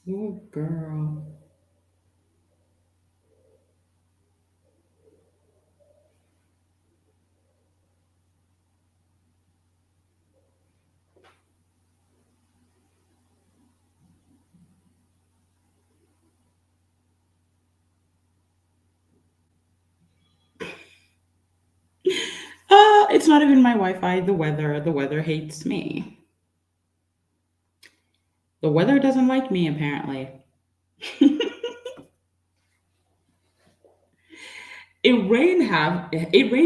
Oh, girl. It's not even my Wi-Fi. The weather. The weather hates me. The weather doesn't like me, apparently. It rained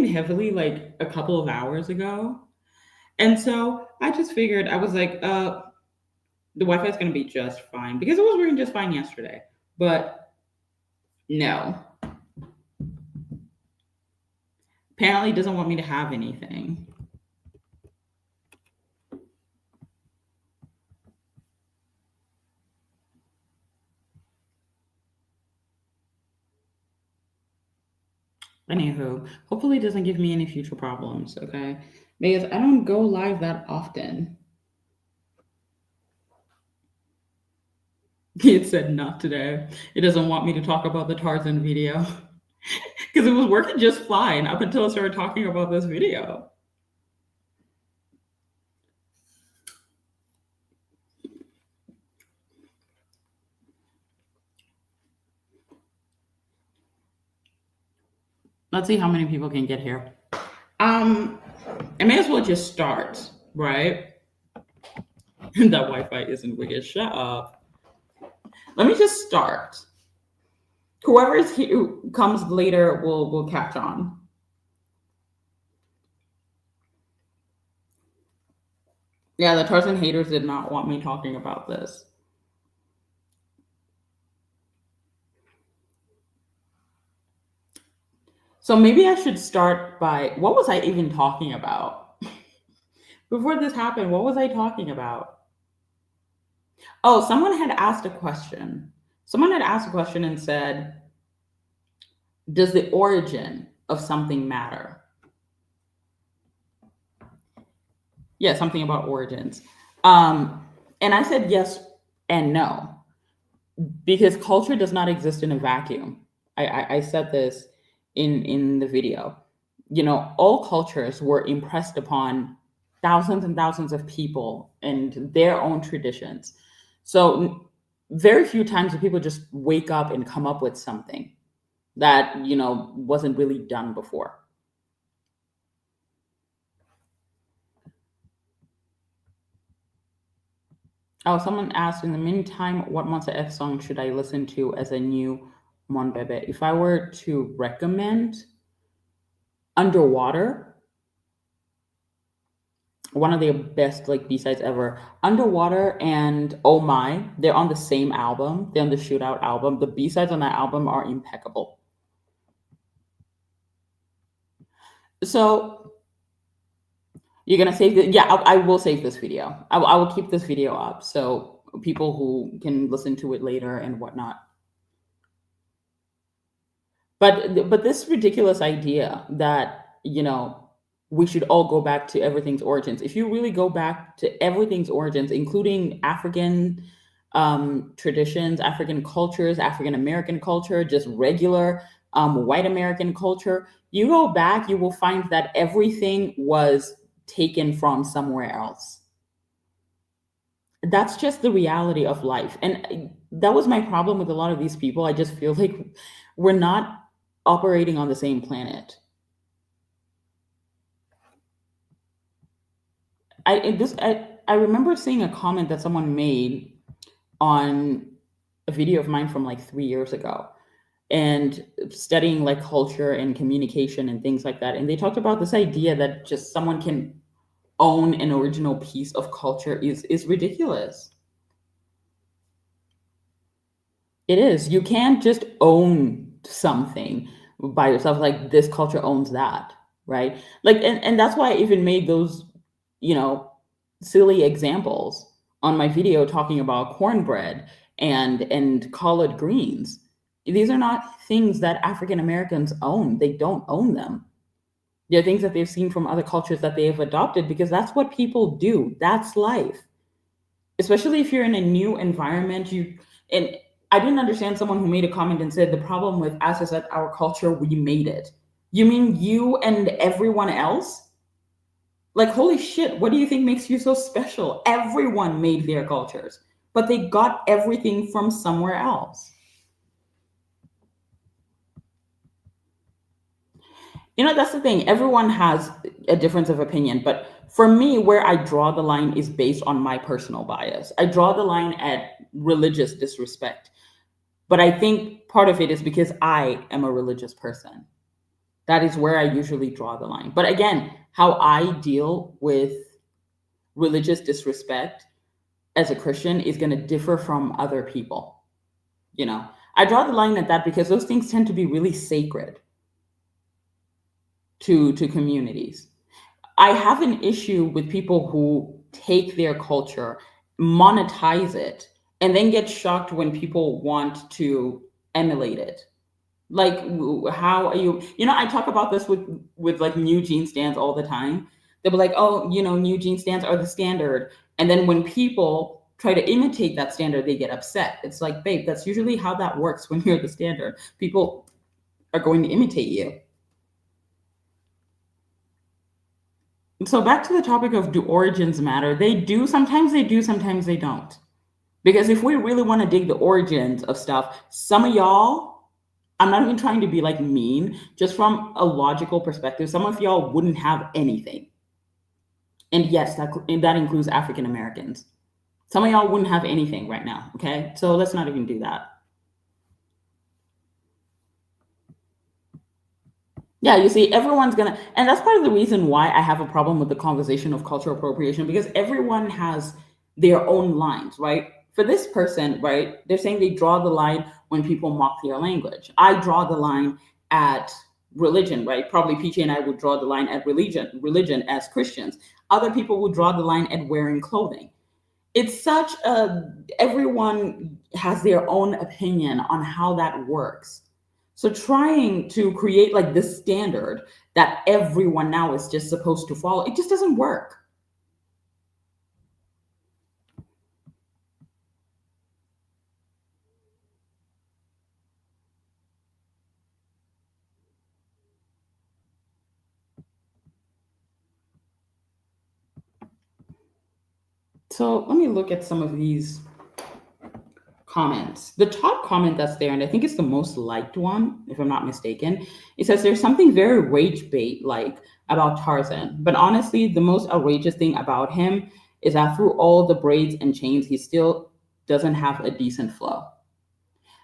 heavily like a couple of hours ago. And so I just figured I was like, the Wi-Fi is gonna be just fine because it was working just fine yesterday. But no. Apparently it doesn't want me to have anything. Anywho, hopefully it doesn't give me any future problems, okay? Because I don't go live that often. It said not today. It doesn't want me to talk about the Tarzan video. Because it was working just fine up until I started talking about this video. Let's see how many people can get here. Um, I may as well just start, right? That Wi-Fi isn't wicked. Shut up. Let me just start. Whoever is here, who comes later will catch on. Yeah, the Tarzan haters did not want me talking about this. So maybe I should start by what was I even talking about? Before this happened, what was I talking about? Oh, someone had asked a question. Someone had asked a question and said, does the origin of something matter? Yeah, something about origins. And I said yes and no, because culture does not exist in a vacuum. I said this in the video. You know, all cultures were impressed upon thousands and thousands of people and their own traditions. So very few times do people just wake up and come up with something that, you know, wasn't really done before. Oh, someone asked in the meantime, what Monster X song should I listen to as a new Mon Bebe? If I were to recommend Underwater, one of their best like B-sides ever. Underwater and Oh My, they're on the same album. They're on the Shootout album. The B-sides on that album are impeccable. So you're gonna save it? Yeah, I will save this video. I will keep this video up so people who can listen to it later and whatnot. But this ridiculous idea that, you know, we should all go back to everything's origins. If you really go back to everything's origins, including African traditions, African cultures, African American culture, just regular white American culture, you go back, you will find that everything was taken from somewhere else. That's just the reality of life. And that was my problem with a lot of these people. I just feel like we're not operating on the same planet. I remember seeing a comment that someone made on a video of mine from like 3 years ago, and studying like culture and communication and things like that. And they talked about this idea that just someone can own an original piece of culture is ridiculous. It is. You can't just own something by yourself. Like this culture owns that, right? Like, and that's why I even made those, you know, silly examples on my video talking about cornbread and collard greens. These are not things that African Americans own. They don't own them. They're things that they've seen from other cultures that they have adopted because that's what people do. That's life. Especially if you're in a new environment, And I didn't understand someone who made a comment and said the problem with us is that our culture, we made it. You mean you and everyone else? Like, holy shit, what do you think makes you so special? Everyone made their cultures, but they got everything from somewhere else. That's the thing. Everyone has a difference of opinion, but for me, where I draw the line is based on my personal bias. I draw the line at religious disrespect. But I think part of it is because I am a religious person. That is where I usually draw the line. But again, how I deal with religious disrespect as a Christian is going to differ from other people. I draw the line at that because those things tend to be really sacred to communities. I have an issue with people who take their culture, monetize it, and then get shocked when people want to emulate it. Like, how are you? I talk about this with like new jean stands all the time. They'll be like, oh, new jean stands are the standard, and then when people try to imitate that standard, they get upset. It's like, babe, that's usually how that works when you're the standard. People are going to imitate you. So back to the topic of, do origins matter? They do. Sometimes they do, sometimes they don't. Because if we really want to dig the origins of stuff, some of y'all, I'm not even trying to be like mean, just from a logical perspective, some of y'all wouldn't have anything. And yes, that includes African Americans. Some of y'all wouldn't have anything right now, okay? So let's not even do that. Yeah, you see, everyone's gonna, and that's part of the reason why I have a problem with the conversation of cultural appropriation, because everyone has their own lines, right? For this person, right, they're saying they draw the line when people mock their language. I draw the line at religion, right? Probably PJ and I would draw the line at religion as Christians. Other people would draw the line at wearing clothing. It's such everyone has their own opinion on how that works. So trying to create like this standard that everyone now is just supposed to follow, it just doesn't work. So let me look at some of these comments. The top comment that's there, and I think it's the most liked one, if I'm not mistaken, it says there's something very rage bait like about Tarzan. But honestly, the most outrageous thing about him is that through all the braids and chains, he still doesn't have a decent flow.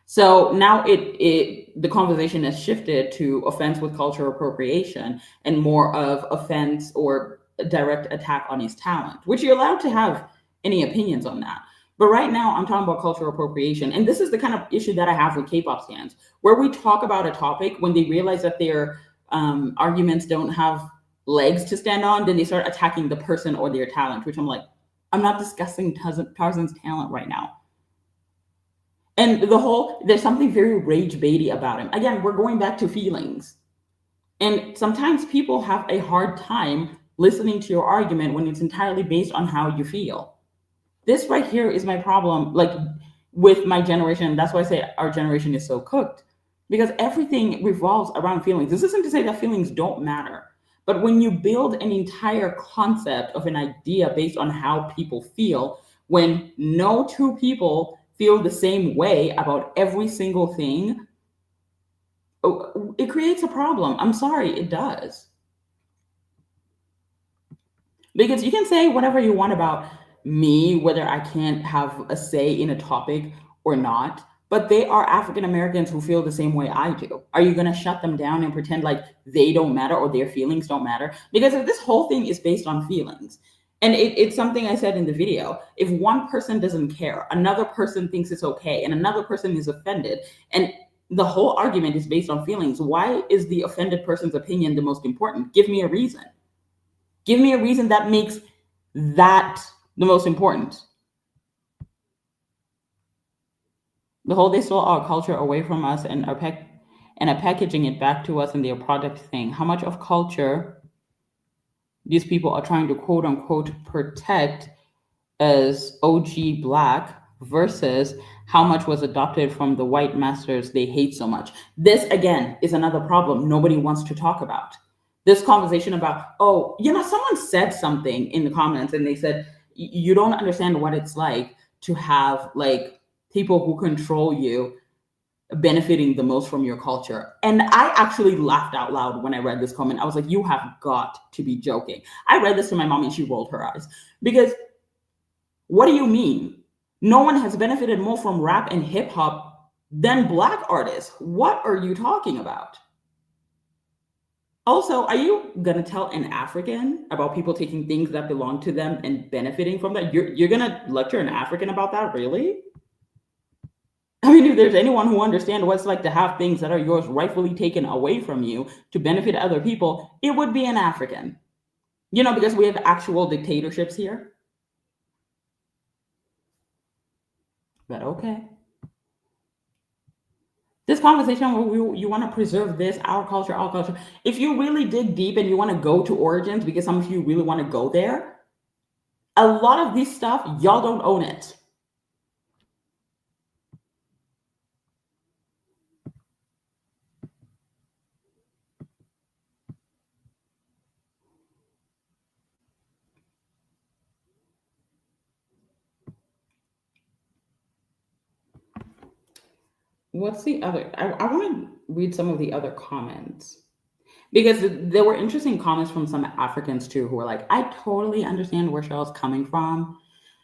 So now the conversation has shifted to offense with cultural appropriation and more of offense or a direct attack on his talent, which you're allowed to have any opinions on that. But right now, I'm talking about cultural appropriation. And this is the kind of issue that I have with K-pop stands, where we talk about a topic when they realize that their arguments don't have legs to stand on, then they start attacking the person or their talent, which I'm like, I'm not discussing Tarzan's talent right now. And there's something very rage baity about him. Again, we're going back to feelings. And sometimes people have a hard time listening to your argument when it's entirely based on how you feel. This right here is my problem, like with my generation. That's why I say our generation is so cooked, because everything revolves around feelings. This isn't to say that feelings don't matter, but when you build an entire concept of an idea based on how people feel, when no two people feel the same way about every single thing, it creates a problem. I'm sorry, it does. Because you can say whatever you want about me, whether I can't have a say in a topic or not, but they are African Americans who feel the same way I do. Are you going to shut them down and pretend like they don't matter or their feelings don't matter? Because if this whole thing is based on feelings, and it's something I said in the video, if one person doesn't care, another person thinks it's okay, and another person is offended, and the whole argument is based on feelings, why is the offended person's opinion the most important? Give me a reason. Give me a reason that makes that the most important. The whole they stole our culture away from us and are packaging it back to us in their product thing. How much of culture these people are trying to quote unquote protect as OG Black versus how much was adopted from the white masters they hate so much. This, again, is another problem nobody wants to talk about. This conversation about, oh, someone said something in the comments and they said, you don't understand what it's like to have like people who control you benefiting the most from your culture. And I actually laughed out loud when I read this comment. I was like, you have got to be joking. I read this to my mom and she rolled her eyes because what do you mean? No one has benefited more from rap and hip hop than Black artists. What are you talking about? Also, are you gonna tell an African about people taking things that belong to them and benefiting from that? You're gonna lecture an African about that, really? I mean, if there's anyone who understands what it's like to have things that are yours rightfully taken away from you to benefit other people, it would be an African. Because we have actual dictatorships here. But okay. This conversation where you want to preserve this, our culture, our culture. If you really dig deep and you want to go to origins, because some of you really want to go there, a lot of this stuff, y'all don't own it. What's the other? I want to read some of the other comments because there were interesting comments from some Africans too who were like, I totally understand where Cheryl's coming from,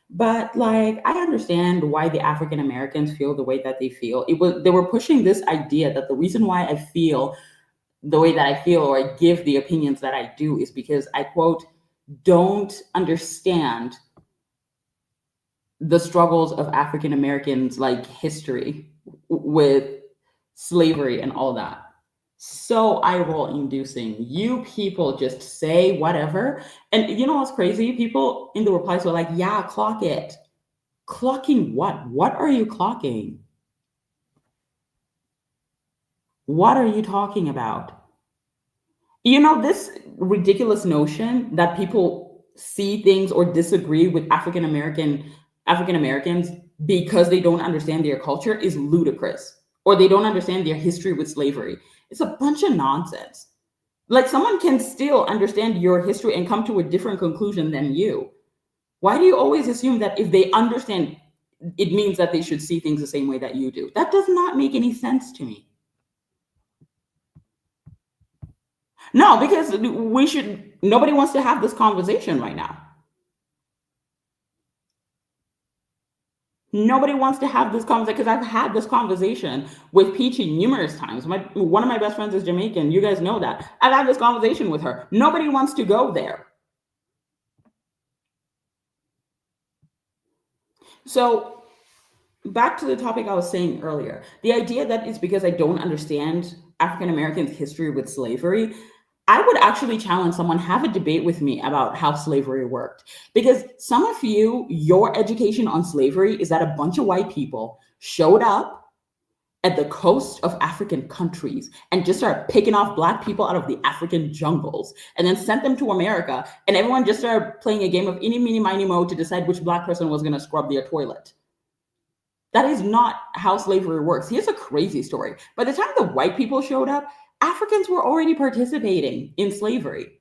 but like I understand why the African Americans feel the way that they feel. They were pushing this idea that the reason why I feel the way that I feel or I give the opinions that I do is because I quote, don't understand the struggles of African Americans, like history with slavery and all that. So eye roll inducing. You people just say whatever. And you know what's crazy? People in the replies were like, yeah, clock it. Clocking what? What are you clocking? What are you talking about? This ridiculous notion that people see things or disagree with African Americans because they don't understand their culture is ludicrous, or they don't understand their history with slavery. It's a bunch of nonsense. Like someone can still understand your history and come to a different conclusion than you. Why do you always assume that if they understand, it means that they should see things the same way that you do? That does not make any sense to me. No, because nobody wants to have this conversation right now. Nobody wants to have this conversation because I've had this conversation with Peachy numerous times. One of my best friends is Jamaican. You guys know that. I've had this conversation with her. Nobody wants to go there. So back to the topic I was saying earlier, the idea that it's because I don't understand African Americans' history with slavery, I would actually challenge someone, have a debate with me about how slavery worked. Because some of you, your education on slavery is that a bunch of white people showed up at the coast of African countries and just started picking off Black people out of the African jungles and then sent them to America. And everyone just started playing a game of eeny, meeny, miny, mo to decide which Black person was going to scrub their toilet. That is not how slavery works. Here's a crazy story. By the time the white people showed up, Africans were already participating in slavery.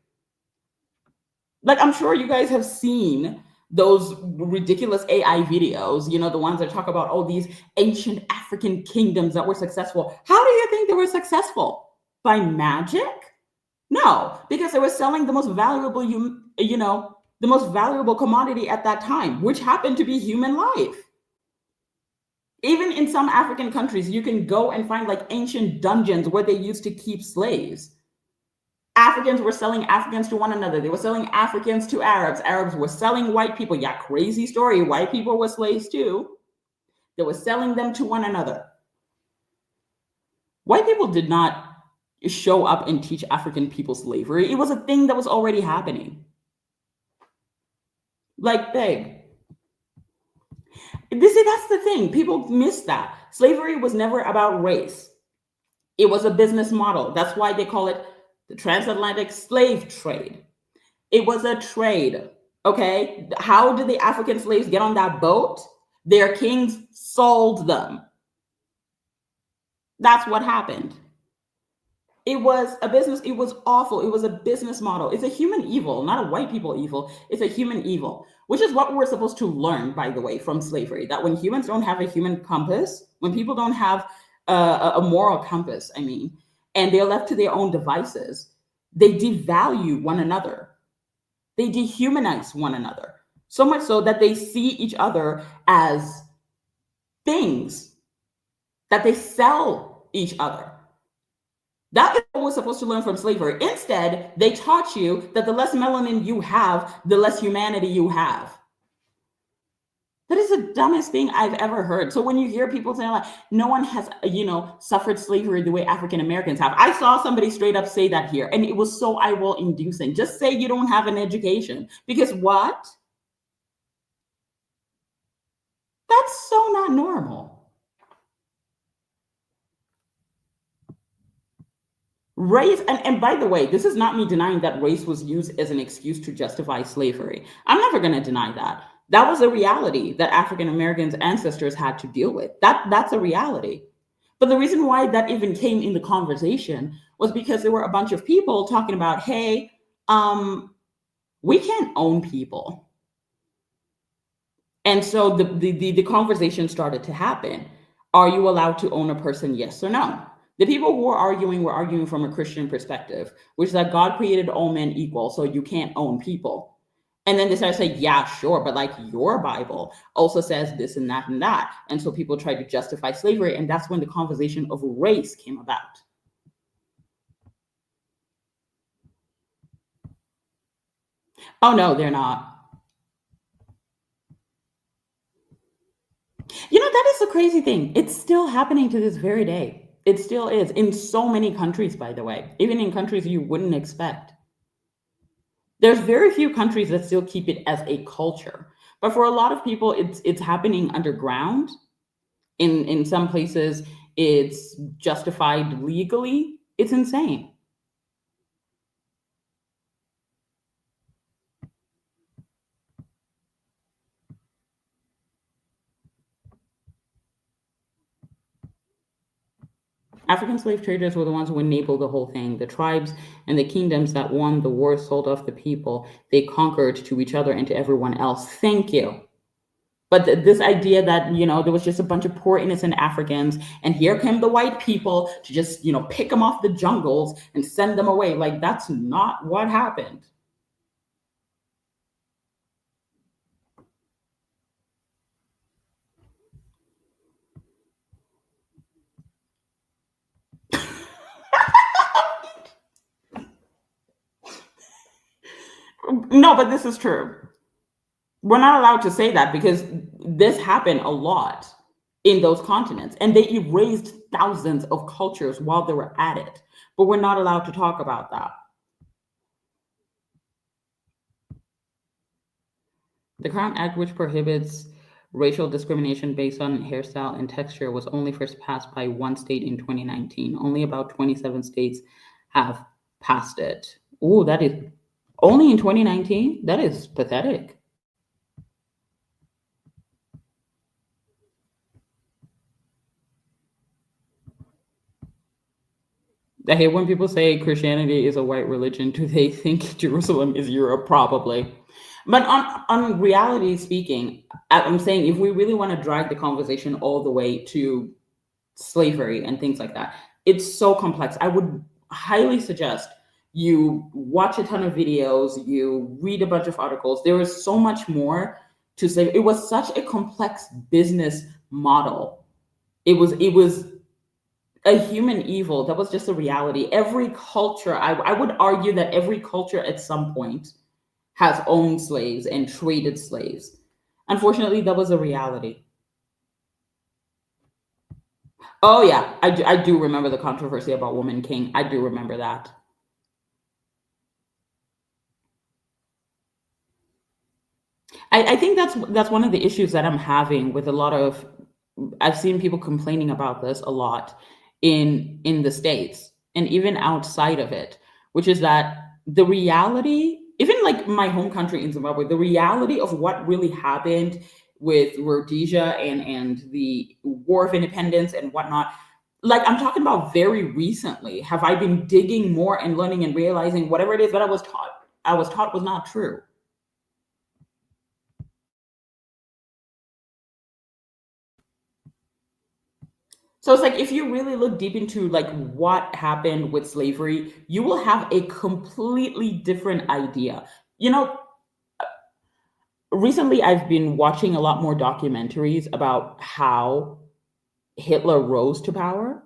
Like, I'm sure you guys have seen those ridiculous AI videos, the ones that talk about all these ancient African kingdoms that were successful. How do you think they were successful? By magic? No, because they were selling the most valuable, the most valuable commodity at that time, which happened to be human life. Even in some African countries, you can go and find like ancient dungeons where they used to keep slaves. Africans were selling Africans to one another. They were selling Africans to Arabs. Arabs were selling white people. Yeah, crazy story. White people were slaves too. They were selling them to one another. White people did not show up and teach African people slavery. It was a thing that was already happening. Like, babe. That's the thing. People miss that. Slavery was never about race. It was a business model. That's why they call it the transatlantic slave trade. It was a trade. Okay. How did the African slaves get on that boat? Their kings sold them. That's what happened. It was a business. It was awful. It was a business model. It's a human evil, not a white people evil. It's a human evil, which is what we're supposed to learn, by the way, from slavery. That when humans don't have a human compass, when people don't have a moral compass, I mean, and they're left to their own devices, they devalue one another. They dehumanize one another. So much so that they see each other as things, that they sell each other. That is what we're supposed to learn from slavery. Instead, they taught you that the less melanin you have, the less humanity you have. That is the dumbest thing I've ever heard. So when you hear people saying like, no one has, suffered slavery the way African Americans have. I saw somebody straight up say that here, and it was so eye roll inducing. Just say you don't have an education, because what? That's so not normal. Race, and by the way, this is not me denying that race was used as an excuse to justify slavery. I'm never going to deny that. That was a reality that African Americans' ancestors had to deal with. That's a reality. But the reason why that even came in the conversation was because there were a bunch of people talking about, hey, we can't own people. And so the conversation started to happen. Are you allowed to own a person? Yes or no? The people who were arguing from a Christian perspective, which is that God created all men equal, so you can't own people. And then they started saying, yeah, sure, but like your Bible also says this and that and that. And so people tried to justify slavery, and that's when the conversation of race came about. Oh, no, they're not. That is the crazy thing. It's still happening to this very day. It still is in so many countries, by the way, even in countries you wouldn't expect. There's very few countries that still keep it as a culture. But for a lot of people, it's happening underground. In some places, it's justified legally. It's insane. African slave traders were the ones who enabled the whole thing. The tribes and the kingdoms that won the war sold off the people they conquered to each other and to everyone else. Thank you. But this idea that, there was just a bunch of poor, innocent Africans, and here came the white people to just, pick them off the jungles and send them away. Like, that's not what happened. No, but this is true. We're not allowed to say that because this happened a lot in those continents, and they erased thousands of cultures while they were at it. But we're not allowed to talk about that. The Crown Act, which prohibits racial discrimination based on hairstyle and texture, was only first passed by one state in 2019. Only about 27 states have passed it. Ooh, that is only in 2019? That is pathetic. I hate when people say Christianity is a white religion. Do they think Jerusalem is Europe? Probably. But on reality speaking, I'm saying if we really want to drag the conversation all the way to slavery and things like that, it's so complex. I would highly suggest you watch a ton of videos, you read a bunch of articles. There is so much more to say. It was such a complex business model. It was a human evil that was just a reality. Every culture, I would argue that every culture at some point has owned slaves and traded slaves. Unfortunately, that was a reality. Oh yeah, I do remember the controversy about Woman King. I do remember that. I think that's one of the issues that I'm having with a lot of. I've seen people complaining about this a lot in the States and even outside of it, which is that the reality, even like my home country in Zimbabwe, the reality of what really happened with Rhodesia and the War of Independence and whatnot. Like, I'm talking about very recently. Have I been digging more and learning and realizing whatever it is that I was taught was not true. So it's like, if you really look deep into like what happened with slavery, you will have a completely different idea. You know, recently I've been watching a lot more documentaries about how Hitler rose to power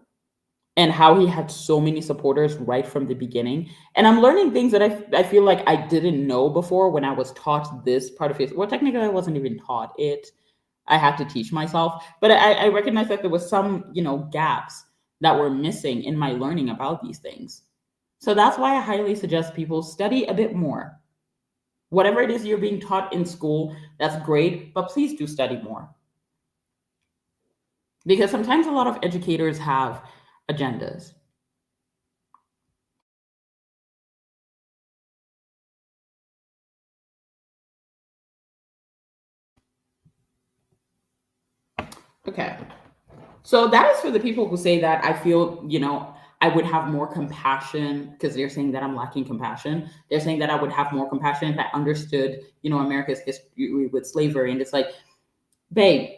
and how he had so many supporters right from the beginning. And I'm learning things that I feel like I didn't know before when I was taught this part of it. Well, technically, I wasn't even taught it. I had to teach myself. But I recognize that there was some, gaps that were missing in my learning about these things. So that's why I highly suggest people study a bit more. Whatever it is you're being taught in school, that's great, but please do study more. Because sometimes a lot of educators have agendas. Okay. So that is for the people who say that I feel, I would have more compassion, because they're saying that I'm lacking compassion. They're saying that I would have more compassion if I understood, America's history with slavery. And it's like, babe,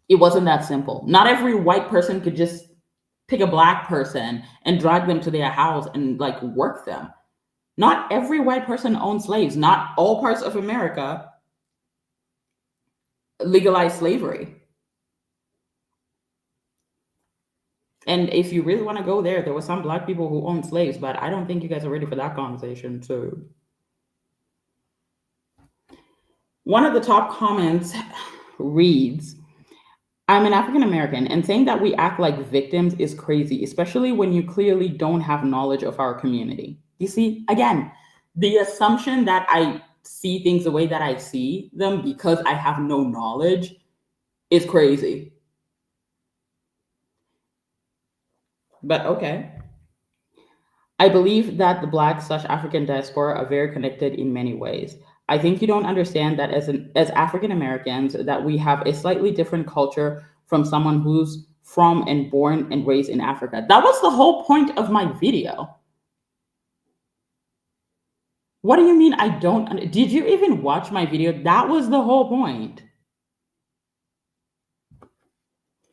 it wasn't that simple. Not every white person could just pick a black person and drag them to their house and like work them. Not every white person owned slaves. Not all parts of America legalized slavery. And if you really want to go there, there were some black people who owned slaves, but I don't think you guys are ready for that conversation. So, one of the top comments reads, I'm an African American, and saying that we act like victims is crazy, especially when you clearly don't have knowledge of our community. You see, again, the assumption that I see things the way that I see them because I have no knowledge is crazy. But okay. I believe that the Black/African diaspora are very connected in many ways. I think you don't understand that as African Americans, that we have a slightly different culture from someone who's from and born and raised in Africa. That was the whole point of my video. What do you mean I don't? Did you even watch my video? That was the whole point.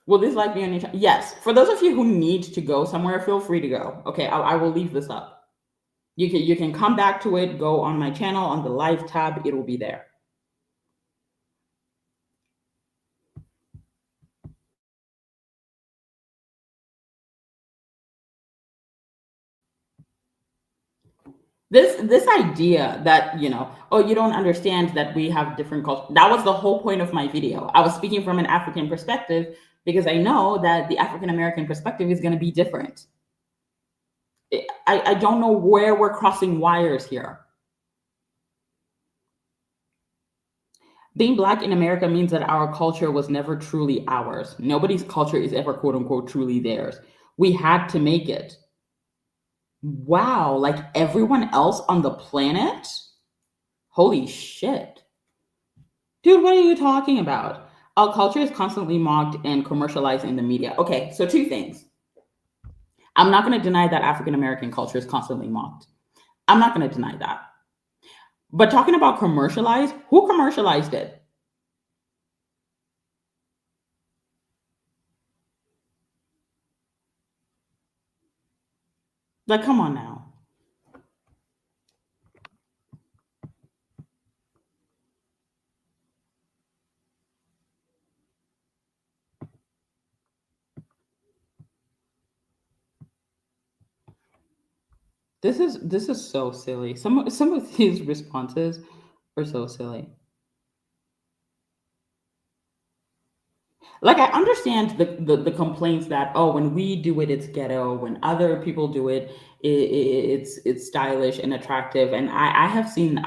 Will this live be on your channel? Yes. For those of you who need to go somewhere, feel free to go. Okay, I will leave this up. You can come back to it, go on my channel on the live tab, it will be there. This idea that, oh, you don't understand that we have different cultures. That was the whole point of my video. I was speaking from an African perspective because I know that the African American perspective is going to be different. I don't know where we're crossing wires here. Being Black in America means that our culture was never truly ours. Nobody's culture is ever, quote unquote, truly theirs. We had to make it. Wow, like everyone else on the planet? Holy shit. Dude, what are you talking about? Our culture is constantly mocked and commercialized in the media. Okay, so two things. I'm not going to deny that African American culture is constantly mocked. I'm not going to deny that. But talking about commercialized, who commercialized it? Like, come on now. This is so silly. Some of these responses are so silly. Like, I understand the complaints that, oh, when we do it, it's ghetto. When other people do it, it's stylish and attractive. And I have seen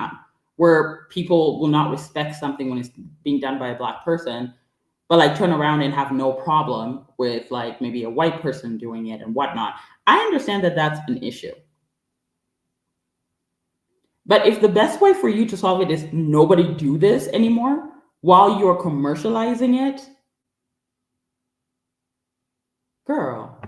where people will not respect something when it's being done by a Black person, but like turn around and have no problem with like maybe a white person doing it and whatnot. I understand that that's an issue. But if the best way for you to solve it is nobody do this anymore, while you're commercializing it, girl.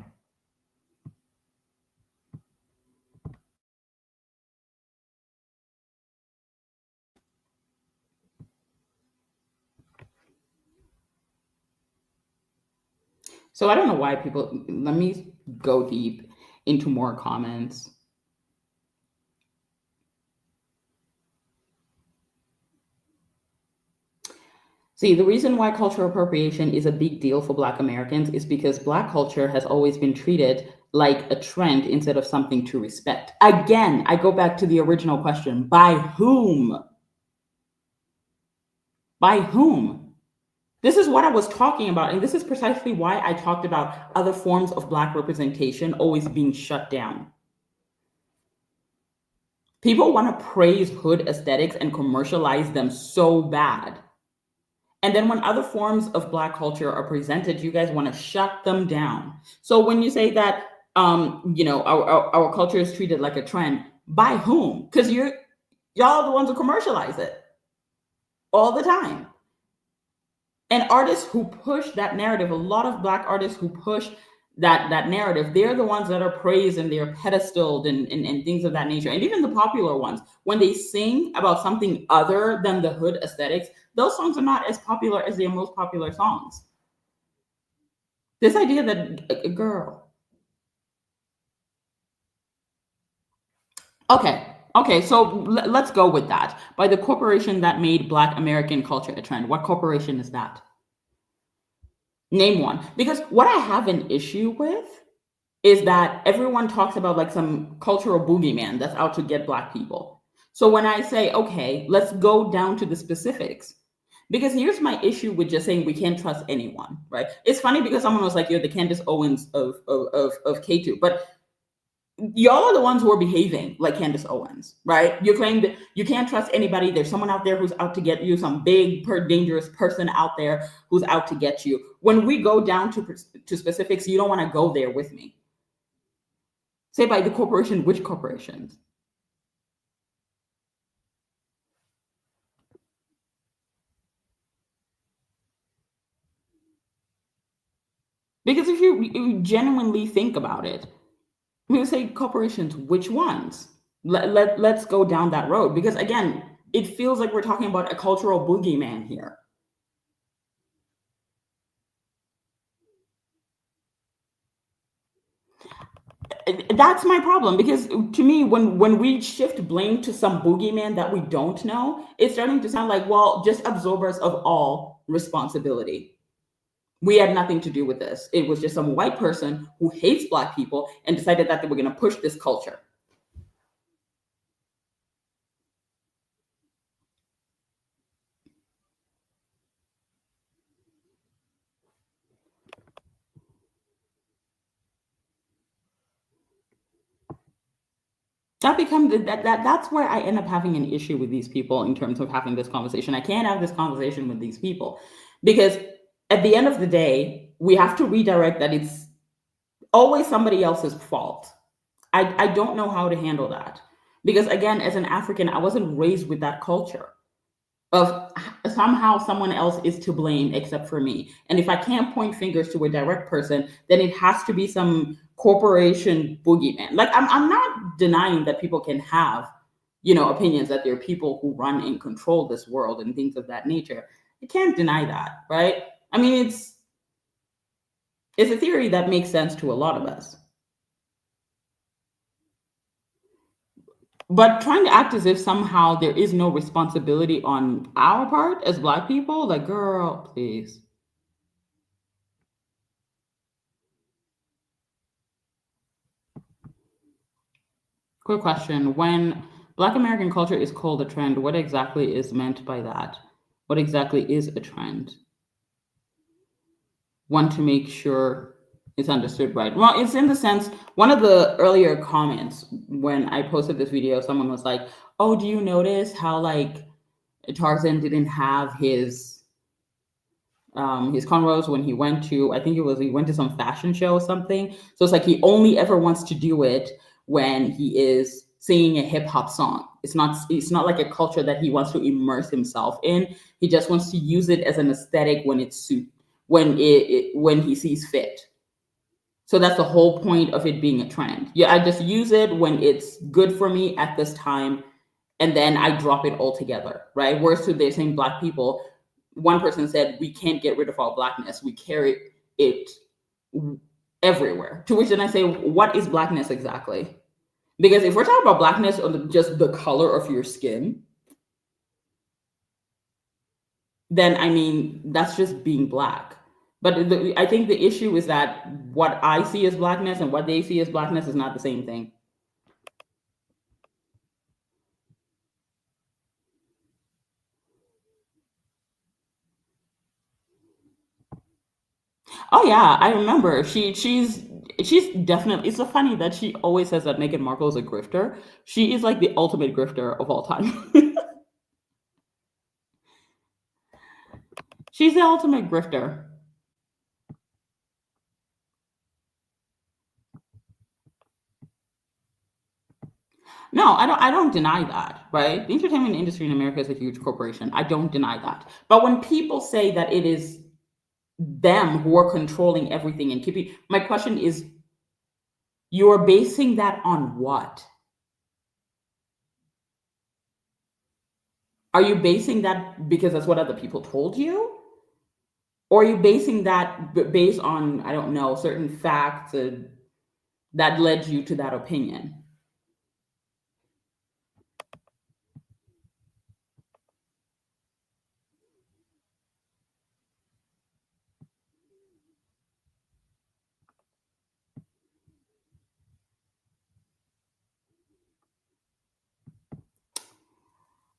So I don't know why people, let me go deep into more comments. See, the reason why cultural appropriation is a big deal for Black Americans is because Black culture has always been treated like a trend instead of something to respect. Again, I go back to the original question, by whom? By whom? This is what I was talking about, and this is precisely why I talked about other forms of Black representation always being shut down. People want to praise hood aesthetics and commercialize them so bad. And then when other forms of Black culture are presented, you guys want to shut them down. So when you say that, our culture is treated like a trend, by whom? Because y'all are the ones who commercialize it all the time. And artists who push that narrative, a lot of Black artists who push that narrative, they're the ones that are praised and they're pedestaled and things of that nature. And even the popular ones, when they sing about something other than the hood aesthetics, those songs are not as popular as their most popular songs. This idea that a girl. Okay, so let's go with that. By the corporation that made Black American culture a trend. What corporation is that? Name one. Because what I have an issue with is that everyone talks about like some cultural boogeyman that's out to get Black people. So when I say, okay, let's go down to the specifics, because here's my issue with just saying we can't trust anyone, right? It's funny because someone was like, you're the Candace Owens of K2, but y'all are the ones who are behaving like Candace Owens, right? You claim that you can't trust anybody. There's someone out there who's out to get you, some big, dangerous person out there who's out to get you. When we go down to specifics, you don't want to go there with me. Say by the corporation, which corporations? Because if you genuinely think about it, we would say corporations, which ones? Let's go down that road. Because again, it feels like we're talking about a cultural boogeyman here. That's my problem, because to me, when we shift blame to some boogeyman that we don't know, it's starting to sound like, well, just absorbers of all responsibility. We had nothing to do with this. It was just some white person who hates Black people and decided that they were going to push this culture. That's where I end up having an issue with these people in terms of having this conversation. I can't have this conversation with these people because at the end of the day, we have to redirect that it's always somebody else's fault. I don't know how to handle that because again, as an African, I wasn't raised with that culture of somehow someone else is to blame except for me. And if I can't point fingers to a direct person, then it has to be some corporation boogeyman. Like I'm not denying that people can have, opinions, that there are people who run and control this world and things of that nature. I can't deny that, right? I mean, it's a theory that makes sense to a lot of us. But trying to act as if somehow there is no responsibility on our part as Black people, like, girl, please. Quick question. When Black American culture is called a trend, what exactly is meant by that? What exactly is a trend? Want to make sure it's understood right. Well, it's in the sense, one of the earlier comments when I posted this video, someone was like, oh, do you notice how like Tarzan didn't have his cornrows when he went to, I think he went to some fashion show or something. So it's like he only ever wants to do it when he is singing a hip hop song. It's not like a culture that he wants to immerse himself in. He just wants to use it as an aesthetic when it's when he sees fit. So that's the whole point of it being a trend. Yeah, I just use it when it's good for me at this time, and then I drop it altogether, right? Whereas to they're saying black people, one person said we can't get rid of our blackness. We carry it everywhere. To which then I say, what is blackness exactly? Because if we're talking about blackness or just the color of your skin, then I mean, that's just being black. But I think the issue is that what I see as blackness and what they see as blackness is not the same thing. Oh yeah, I remember. She's definitely. It's so funny that she always says that Meghan Markle is a grifter. She is like the ultimate grifter of all time. She's the ultimate grifter. No, I don't deny that, right? The entertainment industry in America is a huge corporation. I don't deny that. But when people say that it is them who are controlling everything and keeping, my question is, you're basing that on what? Are you basing that because that's what other people told you? Or are you basing that based on, I don't know, certain facts that led you to that opinion?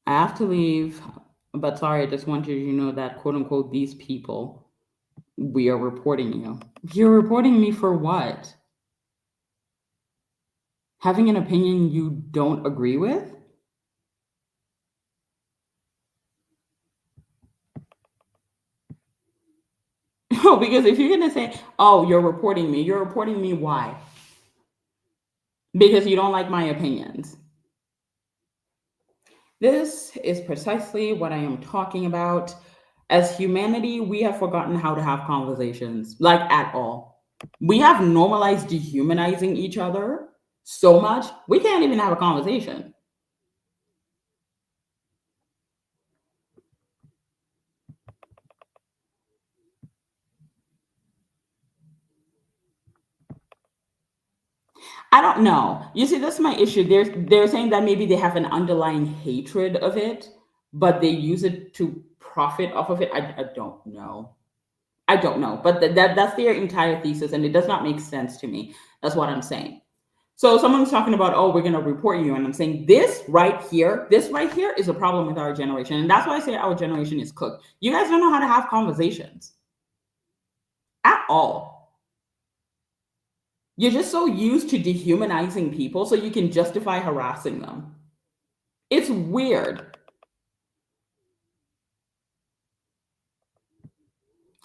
I have to leave, but sorry, I just wanted you to know that, quote unquote, these people, we are reporting you. You're reporting me for what? Having an opinion you don't agree with? No, because if you're going to say, oh, you're reporting me why? Because you don't like my opinions. This is precisely what I am talking about. As humanity, we have forgotten how to have conversations, like at all. We have normalized dehumanizing each other so much, we can't even have a conversation. I don't know. You see, that's my issue. They're saying that maybe they have an underlying hatred of it, but they use it to profit off of it. I don't know. I don't know. But that's their entire thesis, and it does not make sense to me. That's what I'm saying. So someone's talking about, oh, we're gonna report you, and I'm saying this right here is a problem with our generation, and that's why I say our generation is cooked. You guys don't know how to have conversations at all. You're just so used to dehumanizing people so you can justify harassing them. It's weird.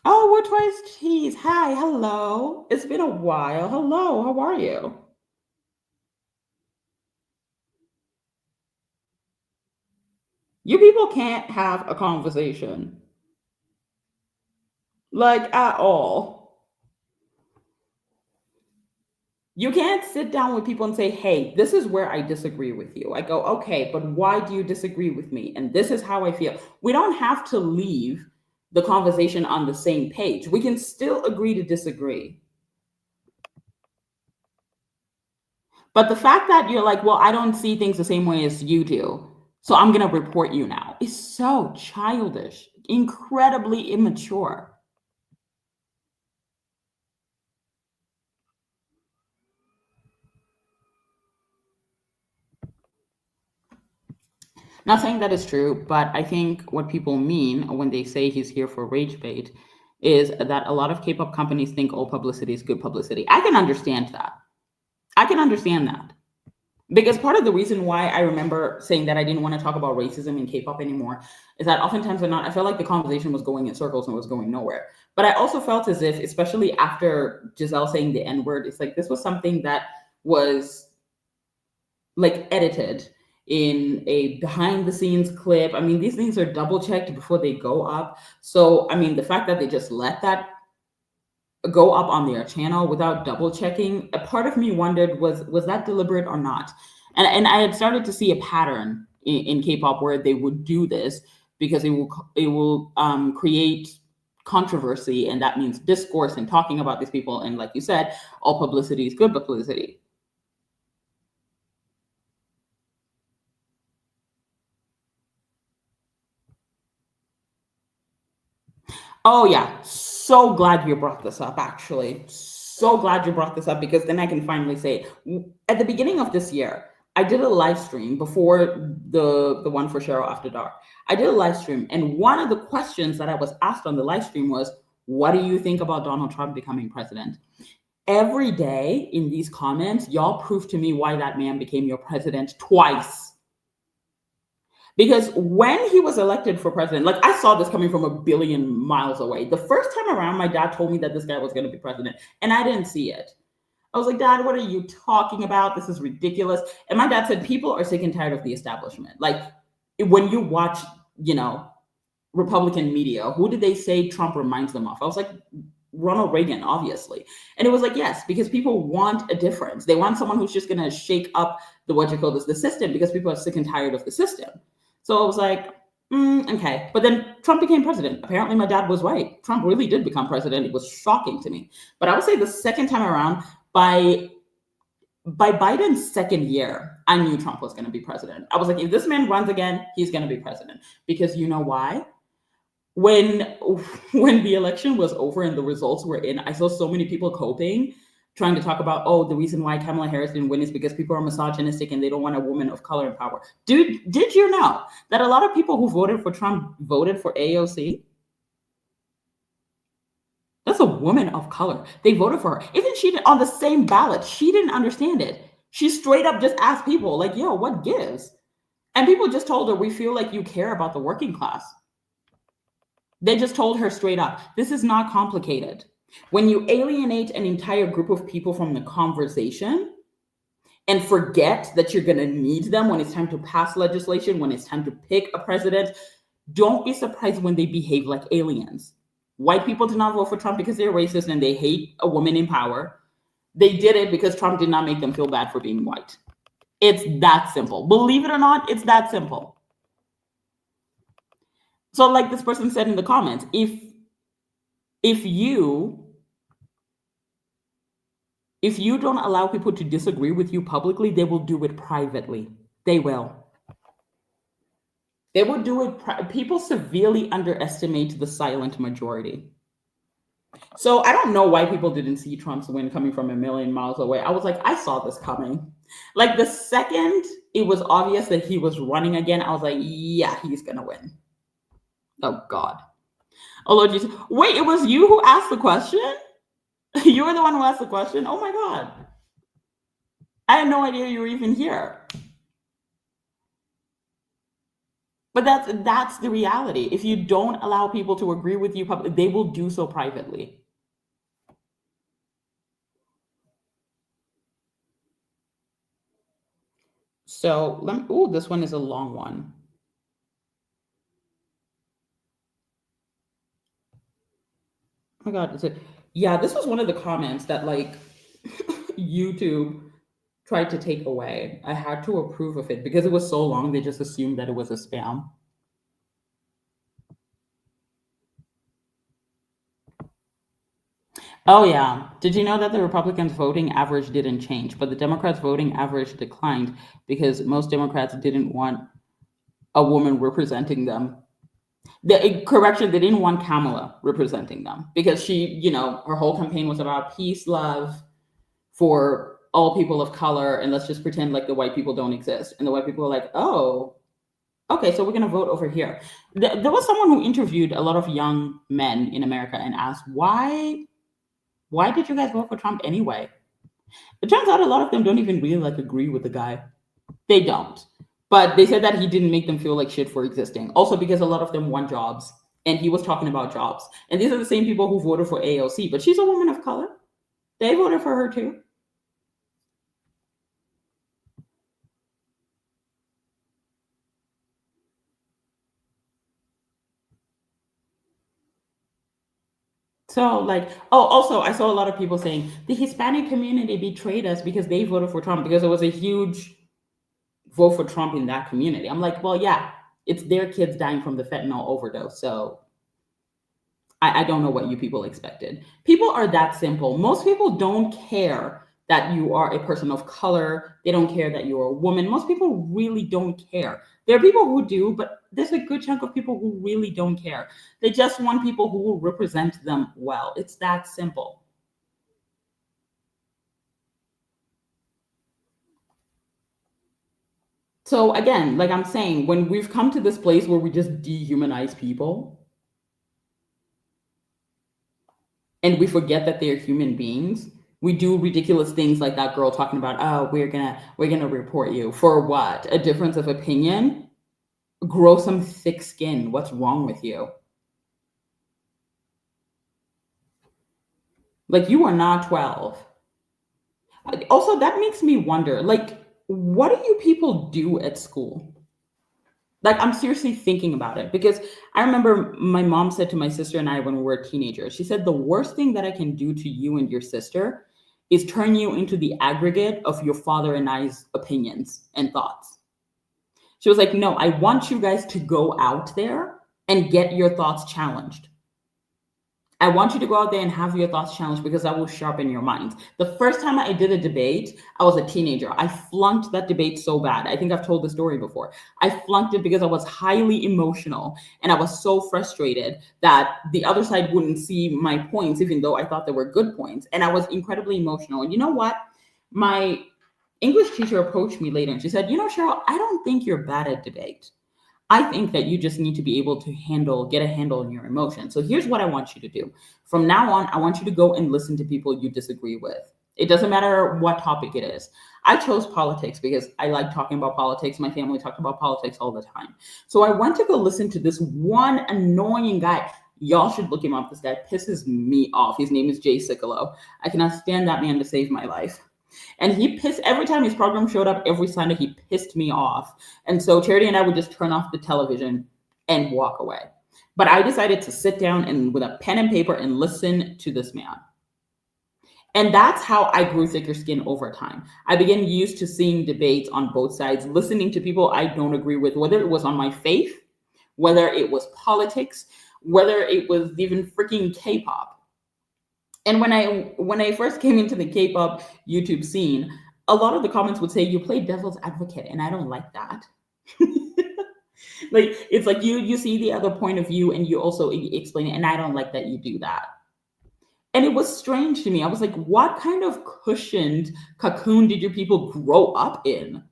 Oh, we're twice cheese. Hi, hello. It's been a while. Hello, how are you? You people can't have a conversation. Like at all. You can't sit down with people and say, hey, this is where I disagree with you. I go, okay, but why do you disagree with me? And this is how I feel. We don't have to leave the conversation on the same page. We can still agree to disagree. But the fact that you're like, well, I don't see things the same way as you do, so I'm going to report you now, is so childish, incredibly immature. Not saying that is true, but I think what people mean when they say he's here for rage bait is that a lot of K-pop companies think all publicity is good publicity. I can understand that. I can understand that. Because part of the reason why I remember saying that I didn't want to talk about racism in K-pop anymore is that oftentimes I felt like the conversation was going in circles and was going nowhere. But I also felt as if, especially after Giselle saying the N-word, it's like this was something that was like edited in a behind the scenes clip. I mean, these things are double checked before they go up. So, I mean, the fact that they just let that go up on their channel without double checking, a part of me wondered, was that deliberate or not? And I had started to see a pattern in K-pop where they would do this because it will create controversy, and that means discourse and talking about these people. And like you said, all publicity is good publicity. Oh yeah, so glad you brought this up. Actually, so glad you brought this up because then I can finally say, at the beginning of this year, I did a live stream before the one for Cheryl After Dark. I did a live stream, and one of the questions that I was asked on the live stream was, "What do you think about Donald Trump becoming president?" Every day in these comments, y'all prove to me why that man became your president twice. Because when he was elected for president, like I saw this coming from a billion miles away. The first time around, my dad told me that this guy was going to be president, and I didn't see it. I was like, Dad, what are you talking about? This is ridiculous. And my dad said, people are sick and tired of the establishment. Like when you watch, you know, Republican media, who did they say Trump reminds them of? I was like, Ronald Reagan, obviously. And it was like, yes, because people want a difference. They want someone who's just going to shake up what you call this, the system, because people are sick and tired of the system. So I was like, okay. But then Trump became president. Apparently, my dad was right. Trump really did become president. It was shocking to me. But I would say the second time around, by Biden's second year, I knew Trump was going to be president. I was like, if this man runs again, he's going to be president. Because you know why? When the election was over and the results were in, I saw so many people coping, trying to talk about, oh, the reason why Kamala Harris didn't win is because people are misogynistic and they don't want a woman of color in power. Dude, did you know that a lot of people who voted for Trump voted for AOC? That's a woman of color. They voted for her. Even she did on the same ballot. She didn't understand it. She straight up just asked people, like, yo, what gives? And people just told her, we feel like you care about the working class. They just told her straight up, this is not complicated. When you alienate an entire group of people from the conversation and forget that you're going to need them when it's time to pass legislation, when it's time to pick a president, don't be surprised when they behave like aliens. White people did not vote for Trump because they're racist and they hate a woman in power. They did it because Trump did not make them feel bad for being white. It's that simple. Believe it or not, it's that simple. So like this person said in the comments, if you don't allow people to disagree with you publicly, they will do it privately. They will. They will do it. People severely underestimate the silent majority. So I don't know why people didn't see Trump's win coming from a million miles away. I was like, I saw this coming. Like the second it was obvious that he was running again, I was like, yeah, he's going to win. Oh, God. Oh, Lord Jesus. Wait, it was you who asked the question? You were the one who asked the question? Oh, my God. I had no idea you were even here. But that's the reality. If you don't allow people to agree with you publicly, they will do so privately. So let me, oh, this one is a long one. Oh my God, is it? Yeah, this was one of the comments that like YouTube tried to take away. I had to approve of it because it was so long, they just assumed that it was a spam. Oh, yeah. Did you know that the Republicans' voting average didn't change, but the Democrats' voting average declined because most Democrats didn't want a woman representing them? Correction, they didn't want Kamala representing them because she, you know, her whole campaign was about peace, love for all people of color, and let's just pretend like the white people don't exist. And the white people were like, oh, okay, so we're going to vote over here. There was someone who interviewed a lot of young men in America and asked, why did you guys vote for Trump anyway? It turns out a lot of them don't even really like agree with the guy. They don't. But they said that he didn't make them feel like shit for existing. Also because a lot of them want jobs. And he was talking about jobs. And these are the same people who voted for AOC. But she's a woman of color. They voted for her too. So, like, oh, also, I saw a lot of people saying the Hispanic community betrayed us because they voted for Trump because it was a huge vote for Trump in that community. I'm like, well, yeah, it's their kids dying from the fentanyl overdose. So I don't know what you people expected. People are that simple. Most people don't care that you are a person of color. They don't care that you're a woman. Most people really don't care. There are people who do, but there's a good chunk of people who really don't care. They just want people who will represent them well. It's that simple. So again, like I'm saying, when we've come to this place where we just dehumanize people and we forget that they're human beings, we do ridiculous things like that girl talking about, oh, we're gonna report you for what? A difference of opinion? Grow some thick skin. What's wrong with you? Like, you are not 12. Also, that makes me wonder, like, what do you people do at school? Like, I'm seriously thinking about it because I remember my mom said to my sister and I when we were teenagers, she said, the worst thing that I can do to you and your sister is turn you into the aggregate of your father and I's opinions and thoughts. She was like, no, I want you guys to go out there and get your thoughts challenged. I want you to go out there and have your thoughts challenged because that will sharpen your minds. The first time I did a debate, I was a teenager. I flunked that debate so bad. I think I've told the story before. I flunked it because I was highly emotional and I was so frustrated that the other side wouldn't see my points, even though I thought they were good points. And I was incredibly emotional. And you know what? My English teacher approached me later and she said, you know, Cheryl, I don't think you're bad at debate. I think that you just need to be able to get a handle on your emotions. So here's what I want you to do. From now on, I want you to go and listen to people you disagree with. It doesn't matter what topic it is. I chose politics because I like talking about politics. My family talked about politics all the time. So I went to go listen to this one annoying guy. Y'all should look him up. This guy pisses me off. His name is Jay Sicolo. I cannot stand that man to save my life. And he pissed every time his program showed up every Sunday, he pissed me off. And so Charity and I would just turn off the television and walk away. But I decided to sit down and with a pen and paper and listen to this man. And that's how I grew thicker skin over time. I began used to seeing debates on both sides, listening to people I don't agree with, whether it was on my faith, whether it was politics, whether it was even freaking K-pop. And when I first came into the K-pop YouTube scene, a lot of the comments would say you play devil's advocate, and I don't like that. Like, it's like you see the other point of view and you also explain it, and I don't like that you do that. And it was strange to me. I was like, what kind of cushioned cocoon did you people grow up in?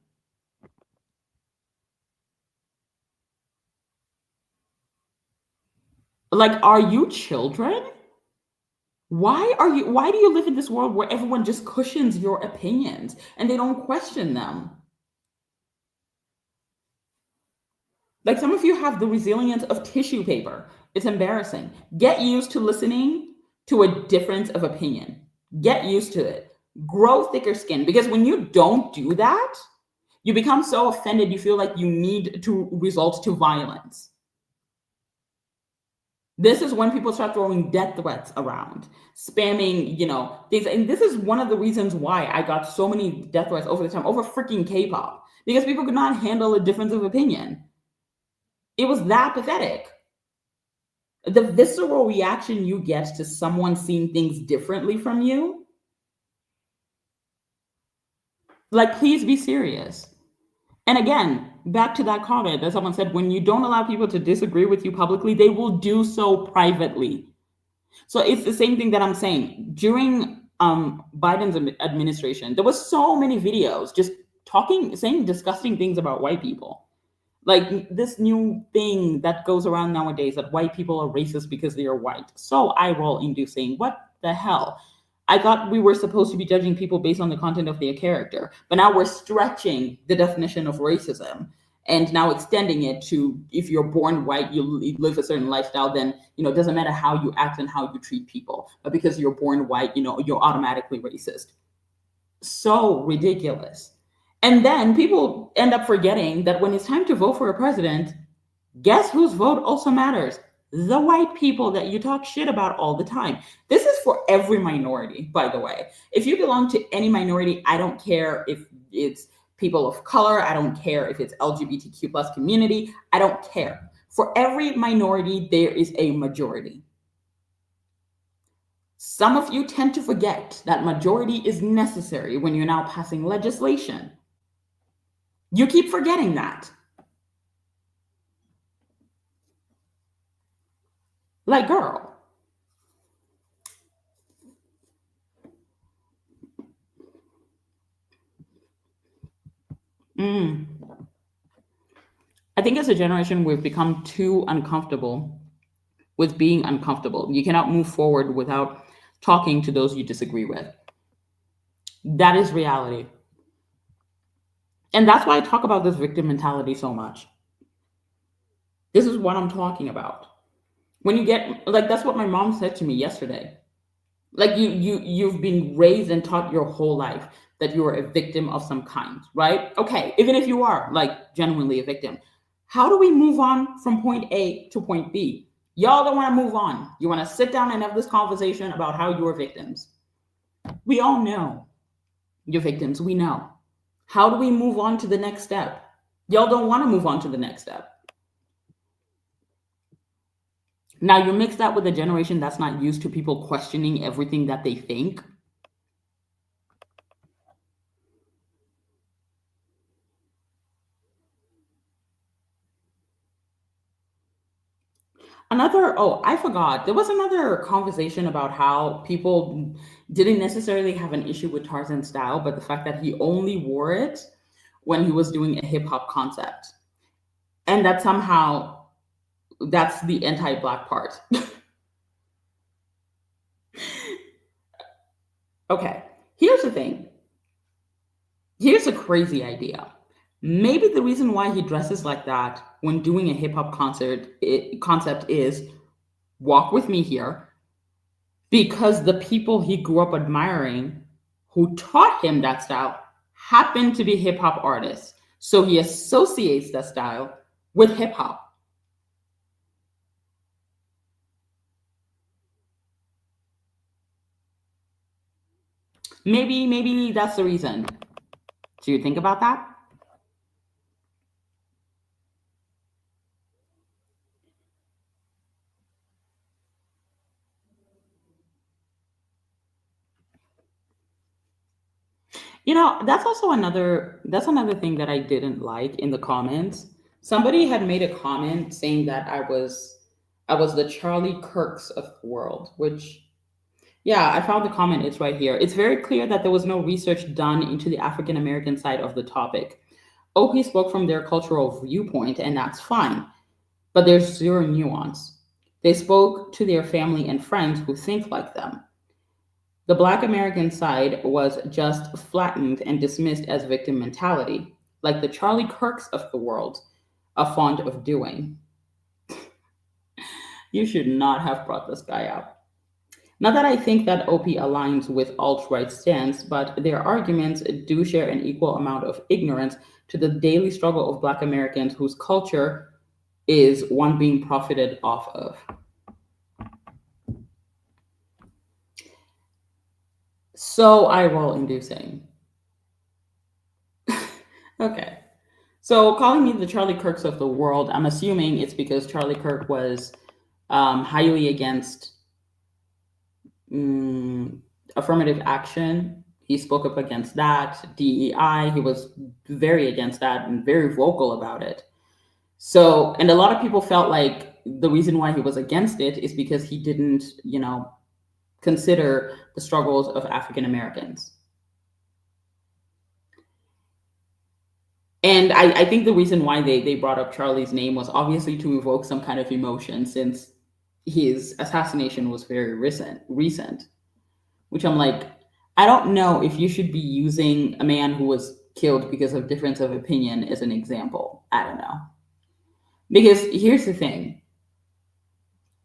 Like, are you children? Why do you live in this world where everyone just cushions your opinions and they don't question them? Like, some of you have the resilience of tissue paper. It's embarrassing. Get used to listening to a difference of opinion. Get used to it. Grow thicker skin, because when you don't do that, you become so offended you feel like you need to resort to violence. This is when people start throwing death threats around, spamming, things. And this is one of the reasons why I got so many death threats over the time over freaking K-pop, because people could not handle a difference of opinion. It was that pathetic. The visceral reaction you get to someone seeing things differently from you, like, please be serious. And again, back to that comment that someone said, when you don't allow people to disagree with you publicly, they will do so privately. So it's the same thing that I'm saying. During Biden's administration, there was so many videos just saying disgusting things about white people. Like this new thing that goes around nowadays that white people are racist because they are white. So eye roll inducing. What the hell? I thought we were supposed to be judging people based on the content of their character, but now we're stretching the definition of racism and now extending it to, if you're born white, you live a certain lifestyle, then, it doesn't matter how you act and how you treat people, but because you're born white, you're automatically racist. So ridiculous. And then people end up forgetting that when it's time to vote for a president, guess whose vote also matters? The white people that you talk shit about all the time. This is for every minority, by the way. If you belong to any minority, I don't care if it's people of color, I don't care if it's LGBTQ plus community, I don't care. For every minority, there is a majority. Some of you tend to forget that majority is necessary when you're now passing legislation. You keep forgetting that. Like, girl. I think as a generation, we've become too uncomfortable with being uncomfortable. You cannot move forward without talking to those you disagree with. That is reality. And that's why I talk about this victim mentality so much. This is what I'm talking about. When you get, like, that's what my mom said to me yesterday. Like, you've been raised and taught your whole life that you are a victim of some kind, right? Okay, even if you are like genuinely a victim, how do we move on from point A to point B? Y'all don't want to move on. You want to sit down and have this conversation about how you're victims. We all know you're victims. We know. How do we move on to the next step? Y'all don't want to move on to the next step. Now you mix that with a generation that's not used to people questioning everything that they think. I forgot. There was another conversation about how people didn't necessarily have an issue with Tarzan's style, but the fact that he only wore it when he was doing a hip hop concept. And that somehow that's the anti-Black part. Okay, here's the thing. Here's a crazy idea. Maybe the reason why he dresses like that when doing a hip hop concept is walk with me here, because the people he grew up admiring who taught him that style happen to be hip hop artists. So he associates that style with hip hop. Maybe that's the reason. Do you think about that? You know, that's another thing that I didn't like in the comments. Somebody had made a comment saying that I was the Charlie Kirks of the world, which yeah, I found the comment. It's right here. It's very clear that there was no research done into the African American side of the topic. OP spoke from their cultural viewpoint, and that's fine, but there's zero nuance. They spoke to their family and friends who think like them. The Black American side was just flattened and dismissed as victim mentality, like the Charlie Kirks of the world are fond of doing. You should not have brought this guy up. Not that I think that OP aligns with alt-right stance, but their arguments do share an equal amount of ignorance to the daily struggle of Black Americans whose culture is one being profited off of. So eye-roll inducing. Okay. So calling me the Charlie Kirks of the world, I'm assuming it's because Charlie Kirk was highly against affirmative action. He spoke up against that. DEI, he was very against that and very vocal about it. So, and a lot of people felt like the reason why he was against it is because he didn't, consider the struggles of African Americans. And I think the reason why they brought up Charlie's name was obviously to evoke some kind of emotion, since his assassination was very recent, which I'm like, I don't know if you should be using a man who was killed because of difference of opinion as an example. I don't know. Because here's the thing.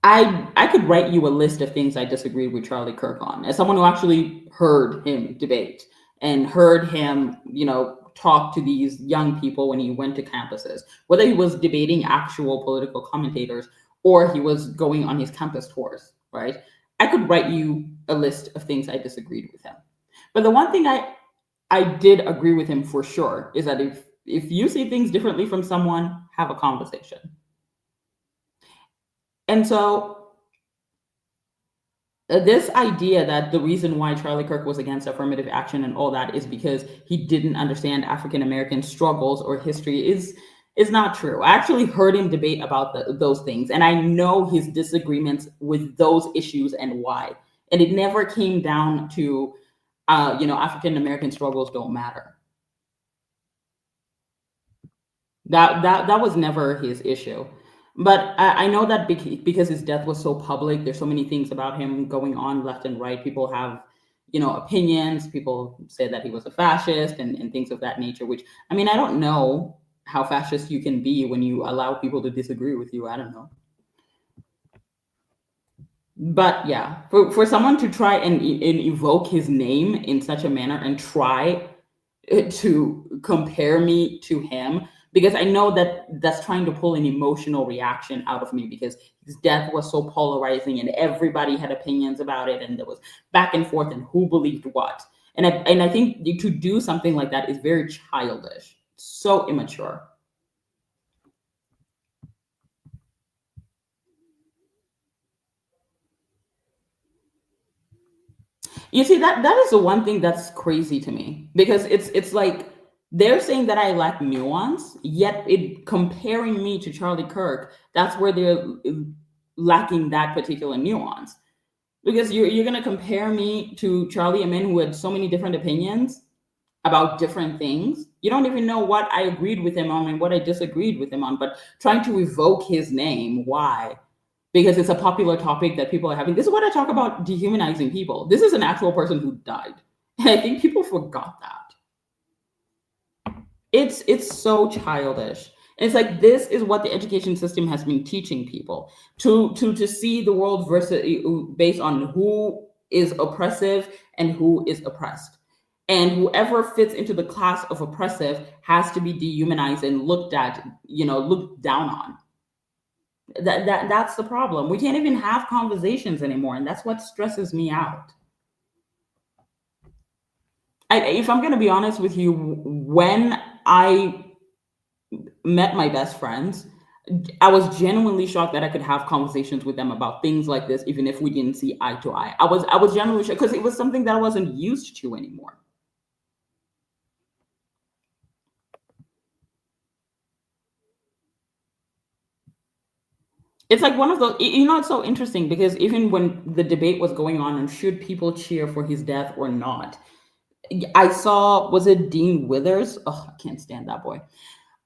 I could write you a list of things I disagreed with Charlie Kirk on, as someone who actually heard him debate and heard him, talk to these young people when he went to campuses, whether he was debating actual political commentators or he was going on his campus tours, right? I could write you a list of things I disagreed with him. But the one thing I did agree with him for sure is that if you see things differently from someone, have a conversation. And so this idea that the reason why Charlie Kirk was against affirmative action and all that is because he didn't understand African American struggles or history is not true. I actually heard him debate about those things, and I know his disagreements with those issues and why. And it never came down to, African American struggles don't matter. That was never his issue. But I know that because his death was so public, there's so many things about him going on left and right. People have, opinions. People say that he was a fascist and things of that nature, which, I mean, I don't know how fascist you can be when you allow people to disagree with you. I don't know. But yeah, for someone to try and evoke his name in such a manner and try to compare me to him, because I know that that's trying to pull an emotional reaction out of me, because his death was so polarizing and everybody had opinions about it and there was back and forth and who believed what. And I think to do something like that is very childish, so immature. You see, that is the one thing that's crazy to me, because it's like they're saying that I lack nuance, yet it comparing me to Charlie Kirk, that's where they're lacking that particular nuance. Because you're gonna compare me to Charlie, a man who had so many different opinions about different things. You don't even know what I agreed with him on and what I disagreed with him on, but trying to evoke his name, why? Because it's a popular topic that people are having. This is what I talk about, dehumanizing people. This is an actual person who died. And I think people forgot that. It's so childish. And it's like this is what the education system has been teaching people to see the world versus based on who is oppressive and who is oppressed. And whoever fits into the class of oppressive has to be dehumanized and looked at, looked down on. That's the problem. We can't even have conversations anymore, and that's what stresses me out. If I'm going to be honest with you, when I met my best friends, I was genuinely shocked that I could have conversations with them about things like this, even if we didn't see eye to eye. I was genuinely shocked because it was something that I wasn't used to anymore. It's like one of those, it's so interesting because even when the debate was going on and should people cheer for his death or not, I saw, was it Dean Withers? Oh, I can't stand that boy.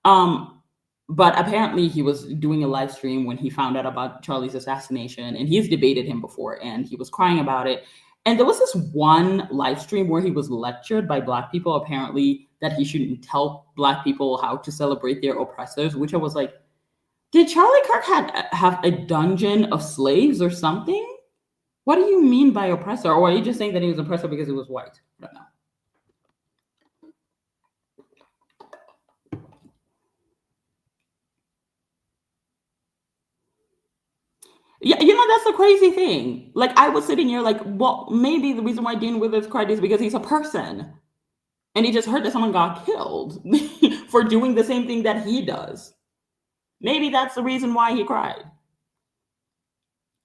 Um, but apparently he was doing a live stream when he found out about Charlie's assassination, and he's debated him before, and he was crying about it. And there was this one live stream where he was lectured by Black people, apparently, that he shouldn't tell Black people how to celebrate their oppressors, which I was like, did Charlie Kirk have a dungeon of slaves or something? What do you mean by oppressor? Or are you just saying that he was oppressor because he was white? I don't know. Yeah, that's the crazy thing. Like, I was sitting here like, well, maybe the reason why Dean Withers cried is because he's a person. And he just heard that someone got killed for doing the same thing that he does. Maybe that's the reason why he cried.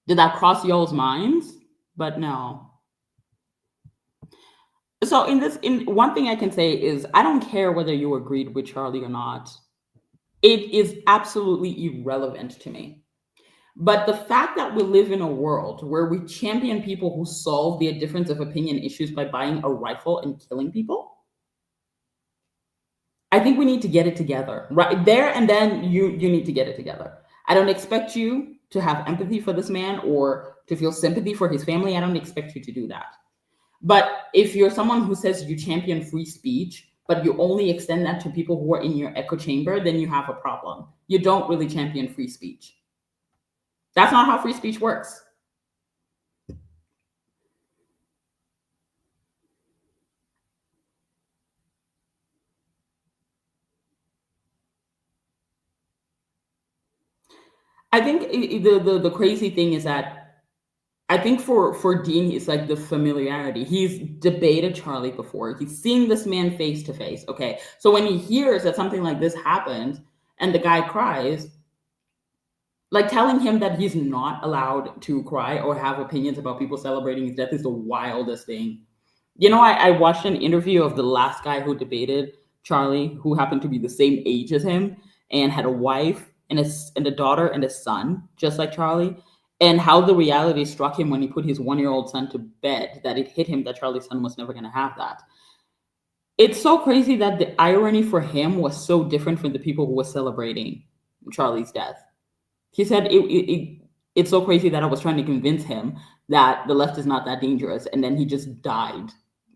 Did that cross y'all's minds? But no. So in one thing I can say is I don't care whether you agreed with Charlie or not. It is absolutely irrelevant to me. But the fact that we live in a world where we champion people who solve their difference of opinion issues by buying a rifle and killing people, I think we need to get it together. Right there and then you need to get it together. I don't expect you to have empathy for this man or to feel sympathy for his family. I don't expect you to do that. But if you're someone who says you champion free speech, but you only extend that to people who are in your echo chamber, then you have a problem. You don't really champion free speech. That's not how free speech works. I think the crazy thing is that I think for Dean, it's like the familiarity. He's debated Charlie before. He's seen this man face to face. Okay, so when he hears that something like this happened and the guy cries, like telling him that he's not allowed to cry or have opinions about people celebrating his death is the wildest thing. You know, I watched an interview of the last guy who debated Charlie, who happened to be the same age as him and had a wife and a daughter and a son, just like Charlie, and how the reality struck him when he put his 1 year old son to bed, that it hit him that Charlie's son was never going to have that. It's so crazy that the irony for him was so different from the people who were celebrating Charlie's death. He said it's so crazy that I was trying to convince him that the left is not that dangerous, and then he just died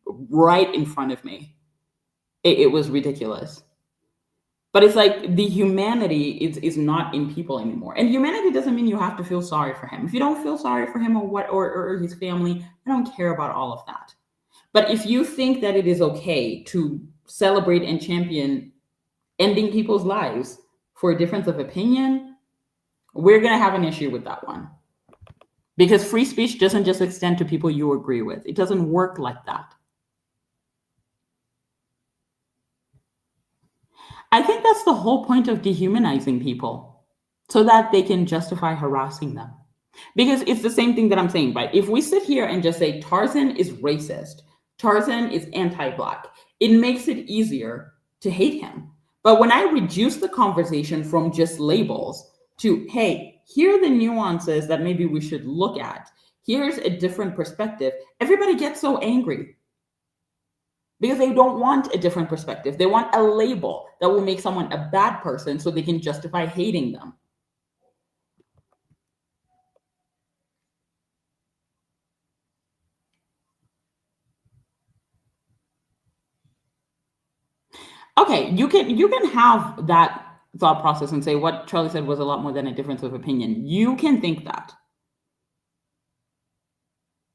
right in front of me. It was ridiculous. But it's like the humanity is not in people anymore. And humanity doesn't mean you have to feel sorry for him. If you don't feel sorry for him or his family, I don't care about all of that. But if you think that it is okay to celebrate and champion ending people's lives for a difference of opinion, we're going to have an issue with that one. Because free speech doesn't just extend to people you agree with. It doesn't work like that. I think that's the whole point of dehumanizing people, so that they can justify harassing them. Because it's the same thing that I'm saying, right? If we sit here and just say Tarzan is racist, Tarzan is anti-Black, it makes it easier to hate him. But when I reduce the conversation from just labels to, hey, here are the nuances that maybe we should look at, here's a different perspective, everybody gets so angry because they don't want a different perspective. They want a label that will make someone a bad person so they can justify hating them. Okay, you can have that thought process and say what Charlie said was a lot more than a difference of opinion. You can think that.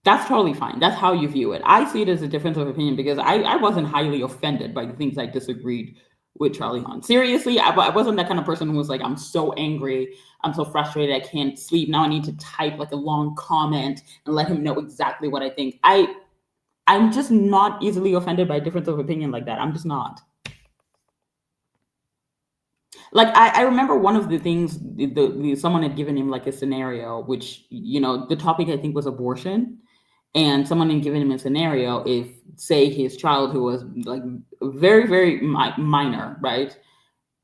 That's totally fine. That's how you view it. I see it as a difference of opinion because I wasn't highly offended by the things I disagreed with Charlie on. Seriously, I wasn't that kind of person who was like, I'm so angry, I'm so frustrated, I can't sleep. Now I need to type like a long comment and let him know exactly what I think. I'm just not easily offended by a difference of opinion like that. I'm just not. Like I remember one of the things someone had given him like a scenario, which the topic I think was abortion, and someone had given him a scenario if say his child who was like very very minor, right?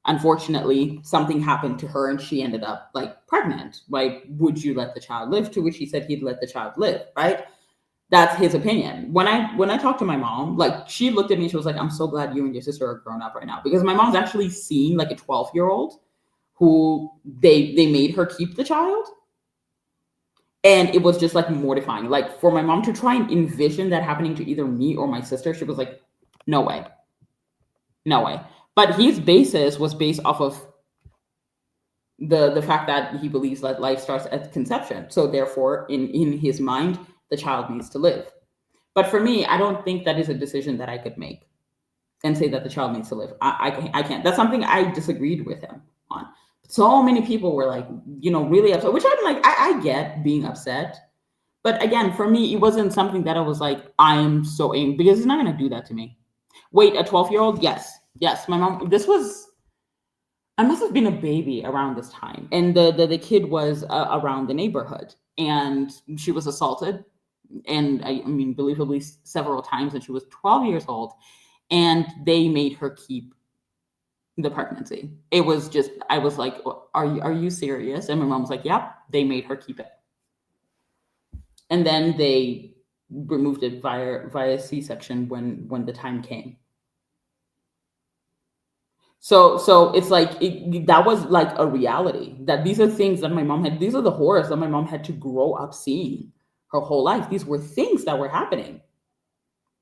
Unfortunately, something happened to her and she ended up like pregnant. Right? Would you let the child live? To which he said he'd let the child live. Right? That's his opinion. When I talked to my mom, like she looked at me, she was like, "I'm so glad you and your sister are grown up right now," because my mom's actually seen like a 12-year-old who they made her keep the child, and it was just like mortifying. Like for my mom to try and envision that happening to either me or my sister, she was like, "No way, no way." But his basis was based off of the fact that he believes that life starts at conception. So therefore, in his mind, the child needs to live. But for me, I don't think that is a decision that I could make and say that the child needs to live. I can't. That's something I disagreed with him on. So many people were like, really upset, which I'm like, I get being upset. But again, for me, it wasn't something that I was like, I'm so angry because he's not going to do that to me. Wait, a 12-year-old? Yes. Yes. My mom, I must have been a baby around this time. And the kid was around the neighborhood and she was assaulted. And I mean, believably several times, and she was 12 years old. And they made her keep the pregnancy. It was just, I was like, are you serious? And my mom was like, yep, they made her keep it. And then they removed it via C-section when the time came. So it's like that was like a reality, that these are things that my mom had, these are the horrors that my mom had to grow up seeing her whole life. These were things that were happening.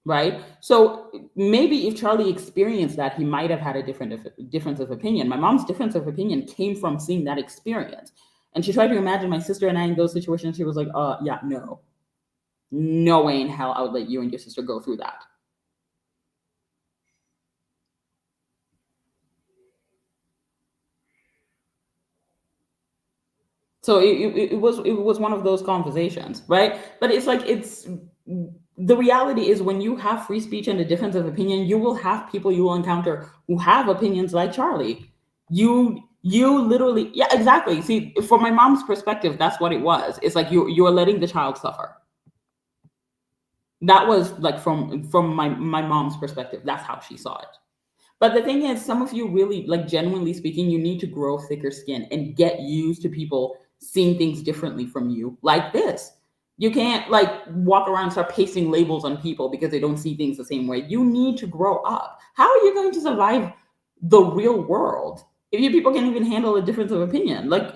Right. So maybe if Charlie experienced that, he might have had a difference of opinion. My mom's difference of opinion came from seeing that experience. And she tried to imagine my sister and I in those situations. She was like, yeah, no way in hell I would let you and your sister go through that. So it was one of those conversations, right? But it's like it's the reality is when you have free speech and a difference of opinion, you will have people you will encounter who have opinions like Charlie. You literally, yeah, exactly. See, from my mom's perspective, that's what it was. It's like you're letting the child suffer. That was like from my mom's perspective. That's how she saw it. But the thing is, some of you really, like, genuinely speaking, you need to grow thicker skin and get used to people seeing things differently from you, like this. You can't like walk around and start pasting labels on people because they don't see things the same way. You need to grow up. How are you going to survive the real world if you people can't even handle a difference of opinion? Like,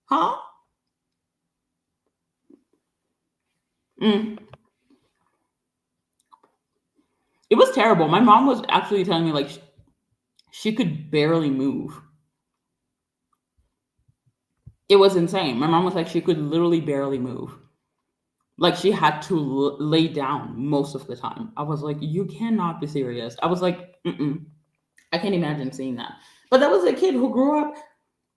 huh? Mm. It was terrible. My mom was actually telling me like she could barely move. It was insane. My mom was like she could literally barely move. Like she had to lay down most of the time. I was like, you cannot be serious. I was like, mm-mm. I can't imagine seeing that. But that was a kid who grew up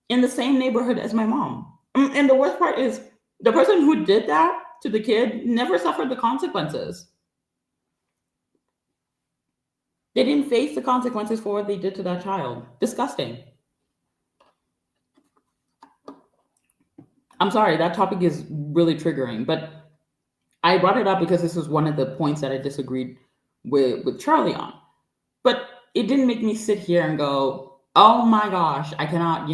in the same neighborhood as my mom. And the worst part is the person who did that to the kid never suffered the consequences. They didn't face the consequences for what they did to that child. Disgusting. I'm sorry, that topic is really triggering, but I brought it up because this was one of the points that I disagreed with Charlie on. But it didn't make me sit here and go, oh my gosh, I cannot,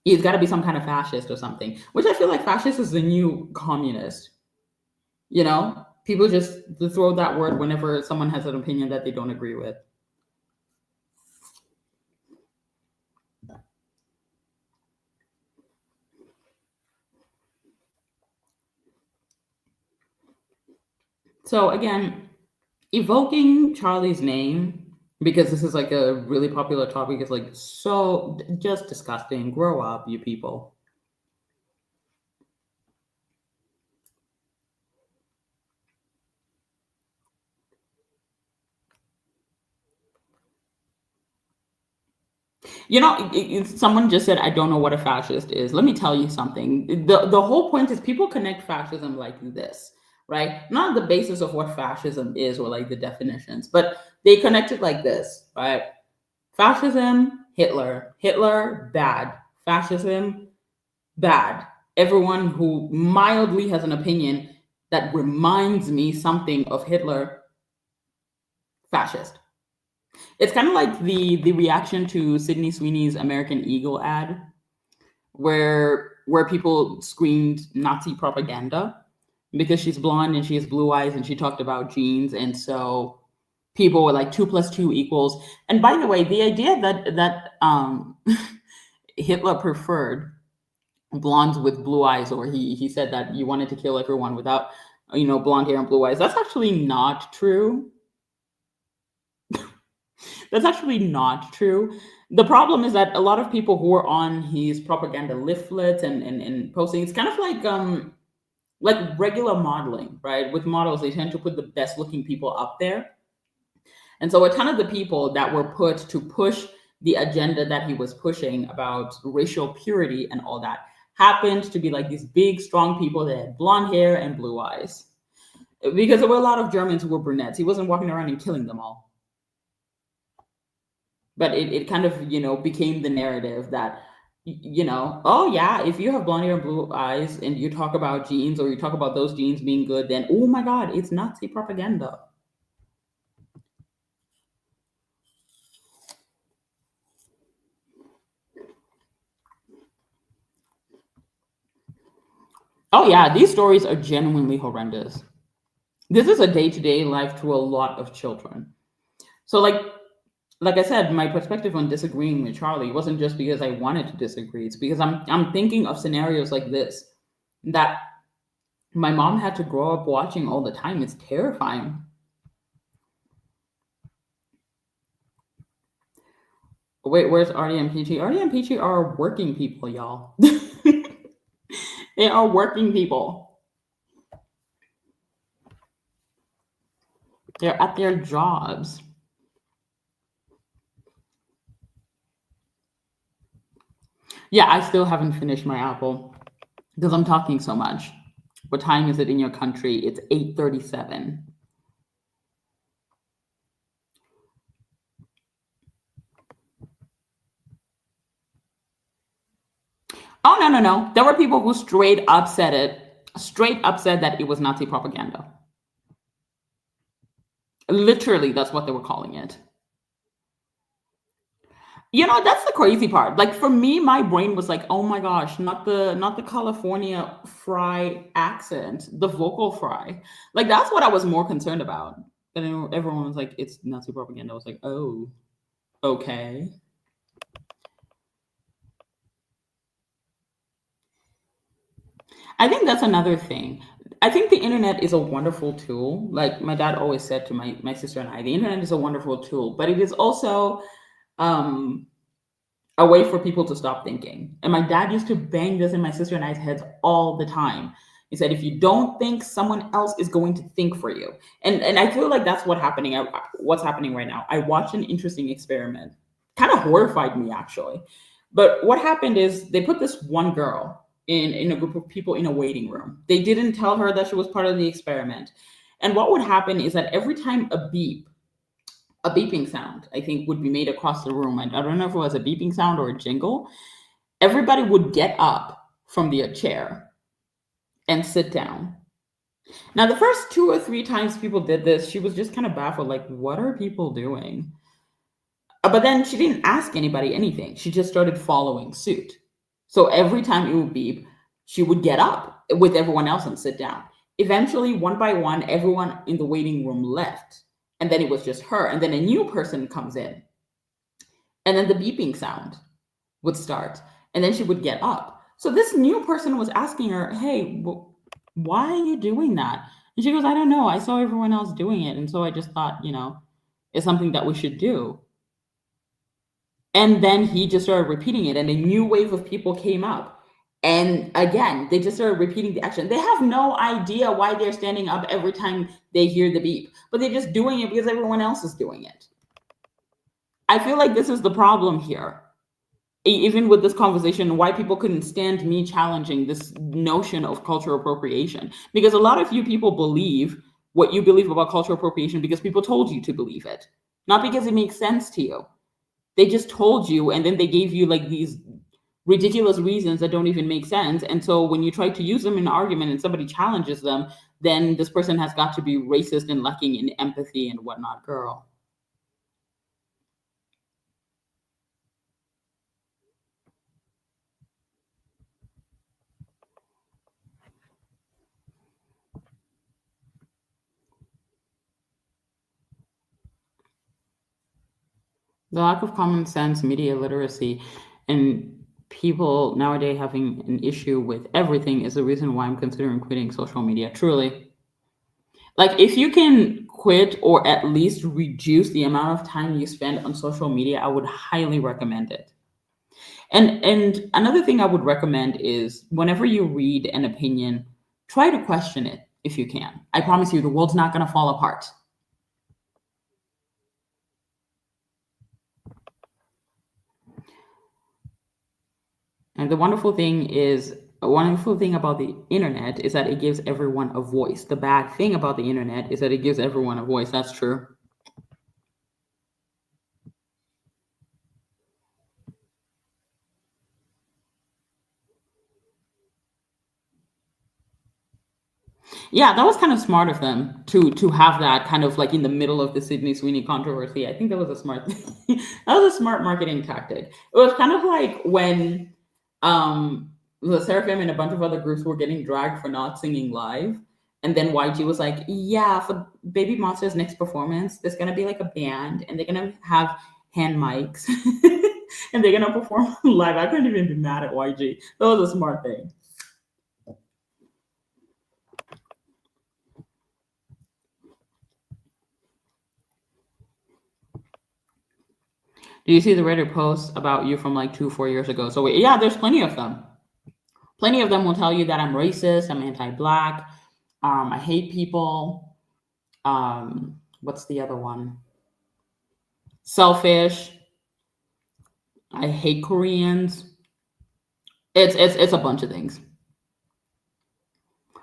he's got to be some kind of fascist or something, which I feel like fascist is the new communist. People just throw that word whenever someone has an opinion that they don't agree with. So again, evoking Charlie's name, because this is like a really popular topic, is like so just disgusting. Grow up, you people. Someone just said, I don't know what a fascist is. Let me tell you something. The whole point is people connect fascism like this, right? Not the basis of what fascism is or like the definitions, but they connect it like this, right? Fascism, Hitler. Hitler, bad. Fascism, bad. Everyone who mildly has an opinion that reminds me something of Hitler, fascist. It's kind of like the reaction to Sydney Sweeney's American Eagle ad, where people screamed Nazi propaganda because she's blonde and she has blue eyes and she talked about genes, and so people were like 2 + 2 =. And by the way, the idea that Hitler preferred blondes with blue eyes, or he said that you wanted to kill everyone without blonde hair and blue eyes. That's actually not true. That's actually not true. The problem is that a lot of people who are on his propaganda leaflets and posting, it's kind of like regular modeling, right? With models, they tend to put the best looking people up there. And so a ton of the people that were put to push the agenda that he was pushing about racial purity and all that happened to be like these big, strong people that had blonde hair and blue eyes. Because there were a lot of Germans who were brunettes. He wasn't walking around and killing them all. But it kind of became the narrative that oh yeah, if you have blonde hair and blue eyes and you talk about genes or you talk about those genes being good, then oh my god, it's Nazi propaganda. Oh yeah, these stories are genuinely horrendous. This is a day-to-day life to a lot of children. So like I said, my perspective on disagreeing with Charlie wasn't just because I wanted to disagree. It's because I'm thinking of scenarios like this that my mom had to grow up watching all the time. It's terrifying. Wait, where's Artie and Peachy? Artie and Peachy are working people, y'all. They are working people. They're at their jobs. Yeah, I still haven't finished my apple because I'm talking so much. What time is it in your country? It's 8:37. Oh no, no, no. There were people who straight up said that it was Nazi propaganda. Literally, that's what they were calling it. You know, that's the crazy part. Like for me, my brain was like, "Oh my gosh, not the California fry accent, the vocal fry." Like that's what I was more concerned about. And then everyone was like, "It's Nazi propaganda." I was like, "Oh, okay." I think that's another thing. I think the internet is a wonderful tool. Like my dad always said to my sister and I, the internet is a wonderful tool, but it is also um a way for people to stop thinking. And my dad used to bang this in my sister and I's heads all the time. He said, if you don't think, someone else is going to think for you. And I feel like that's what's happening right now. I watched an interesting experiment. Kind of horrified me actually. But what happened is they put this one girl in a group of people in a waiting room. They didn't tell her that she was part of the experiment. And what would happen is that every time a beeping sound, I think, would be made across the room. I don't know if it was a beeping sound or a jingle. Everybody would get up from their chair and sit down. Now, the first two or three times people did this, she was just kind of baffled, like, what are people doing? But then she didn't ask anybody anything. She just started following suit. So every time it would beep, she would get up with everyone else and sit down. Eventually, one by one, everyone in the waiting room left. And then it was just her. And then a new person comes in. And then the beeping sound would start. And then she would get up. So this new person was asking her, hey, why are you doing that? And she goes, I don't know. I saw everyone else doing it. And so I just thought, it's something that we should do. And then he just started repeating it, and a new wave of people came up. And again, they just started repeating the action. They have no idea why they're standing up every time they hear the beep, but they're just doing it because everyone else is doing it. I feel like this is the problem here. Even with this conversation, why people couldn't stand me challenging this notion of cultural appropriation. Because a lot of you people believe what you believe about cultural appropriation because people told you to believe it, not because it makes sense to you. They just told you, and then they gave you like these ridiculous reasons that don't even make sense. And so when you try to use them in an argument and somebody challenges them, then this person has got to be racist and lacking in empathy and whatnot. Girl. The lack of common sense, media literacy, and people nowadays having an issue with everything is the reason why I'm considering quitting social media. Truly. Like, if you can quit or at least reduce the amount of time you spend on social media, I would highly recommend it. And another thing I would recommend is whenever you read an opinion, try to question it if you can. I promise you, the world's not going to fall apart. And the wonderful thing about the internet is that it gives everyone a voice. The bad thing about the internet is that it gives everyone a voice. That's true. Yeah, that was kind of smart of them to have that kind of like in the middle of the Sydney Sweeney controversy. I think that was a smart that was a smart marketing tactic. It was kind of like when the Seraphim and a bunch of other groups were getting dragged for not singing live. And then YG was like, yeah, for Baby Monster's next performance, there's gonna be like a band and they're gonna have hand mics and they're gonna perform live. I couldn't even be mad at YG. That was a smart thing. Do you see the Reddit posts about you from like 2, 4 years ago? So yeah, there's plenty of them. Plenty of them will tell you that I'm racist, I'm anti-black, I hate people. What's the other one? Selfish. I hate Koreans. It's a bunch of things,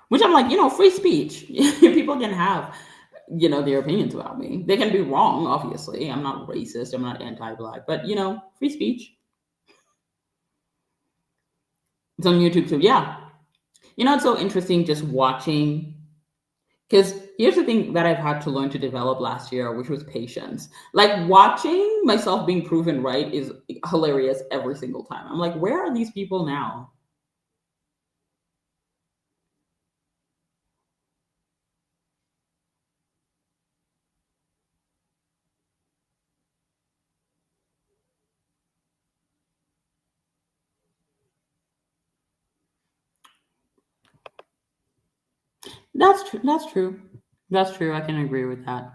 which I'm like, free speech. People can have, their opinions about me. They can be wrong, obviously. I'm not racist. I'm not anti-black, but free speech. It's on YouTube too. Yeah. It's so interesting just watching. Because here's the thing that I've had to learn to develop last year, which was patience. Like watching myself being proven right is hilarious every single time. I'm like, where are these people now? That's true. That's true. That's true. I can agree with that.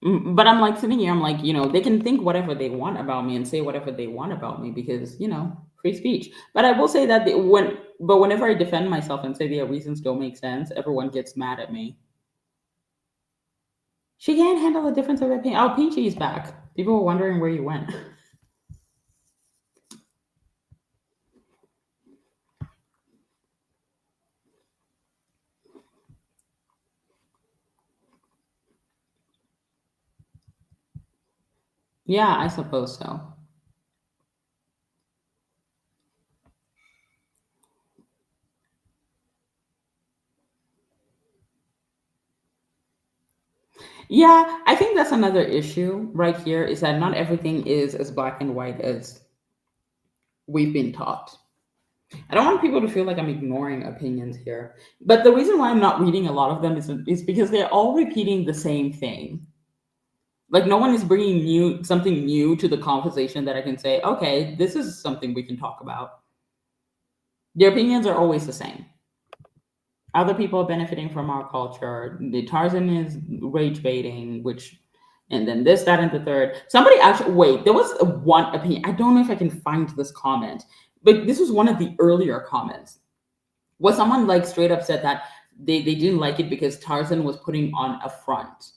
But I'm like sitting here, I'm like, they can think whatever they want about me and say whatever they want about me because, free speech. But I will say that whenever I defend myself and say their reasons don't make sense, everyone gets mad at me. She can't handle the difference of opinion. Oh, Peachy's back. People were wondering where you went. Yeah, I suppose so. Yeah, I think that's another issue right here is that not everything is as black and white as we've been taught. I don't want people to feel like I'm ignoring opinions here. But the reason why I'm not reading a lot of them is because they're all repeating the same thing. Like no one is bringing something new to the conversation that I can say, okay, this is something we can talk about. Their opinions are always the same. Other people are benefiting from our culture. The Tarzan is rage baiting, which, and then this, that, and the third. Somebody actually, wait, there was one opinion. I don't know if I can find this comment, but this was one of the earlier comments. Was someone like straight up said that they didn't like it because Tarzan was putting on a front,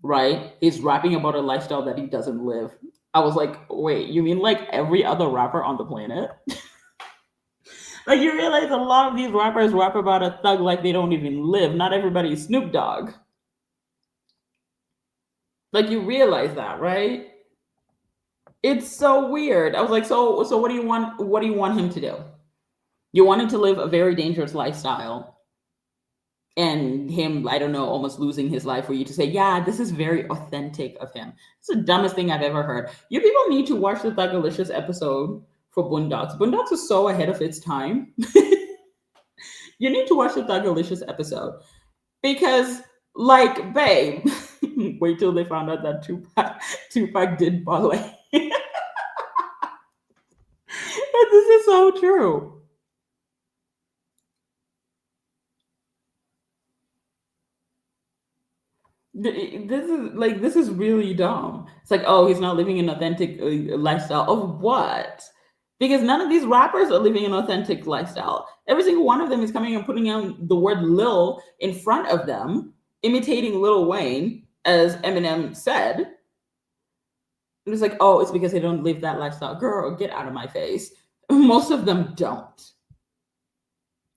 right? He's rapping about a lifestyle that he doesn't live. I was like, wait, you mean like every other rapper on the planet? Like you realize a lot of these rappers rap about a thug like they don't even live. Not everybody's Snoop Dogg. Like you realize that, right? It's so weird. I was like, so what do you want him to do? You want him to live a very dangerous lifestyle and him, I don't know, almost losing his life for you to say, yeah, this is very authentic of him. It's the dumbest thing I've ever heard. You people need to watch the Thugalicious episode for Boondocks. Boondocks is so ahead of its time. You need to watch the Thugalicious episode because, like, babe, wait till they found out that Tupac did ballet. This is so true. This is really dumb. It's like, oh, he's not living an authentic lifestyle of what? Because none of these rappers are living an authentic lifestyle. Every single one of them is coming and putting out the word Lil in front of them, imitating Lil Wayne, as Eminem said. And it's like, oh, it's because they don't live that lifestyle. Girl, get out of my face. Most of them don't.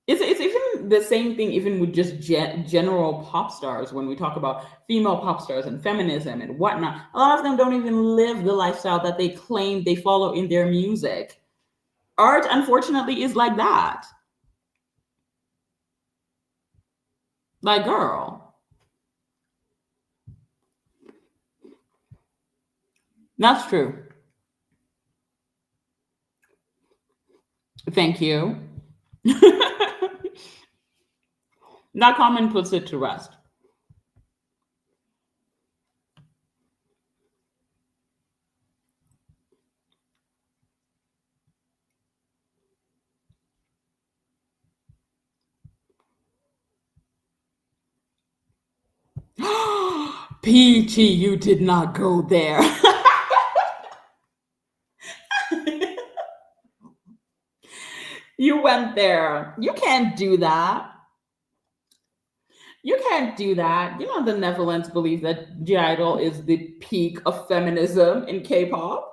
It's even the same thing, even with just general pop stars. When we talk about female pop stars and feminism and whatnot, a lot of them don't even live the lifestyle that they claim they follow in their music. Art, unfortunately, is like that. Like, girl, that's true. Thank you. That comment puts it to rest. Peachy, you did not go there. You went there. You can't do that. You can't do that. You know the Netherlands believe that G Idol is the peak of feminism in K-pop.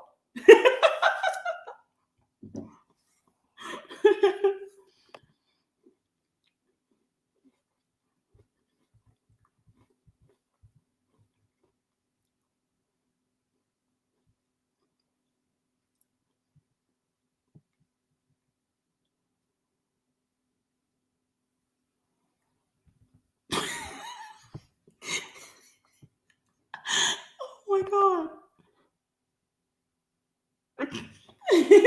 You're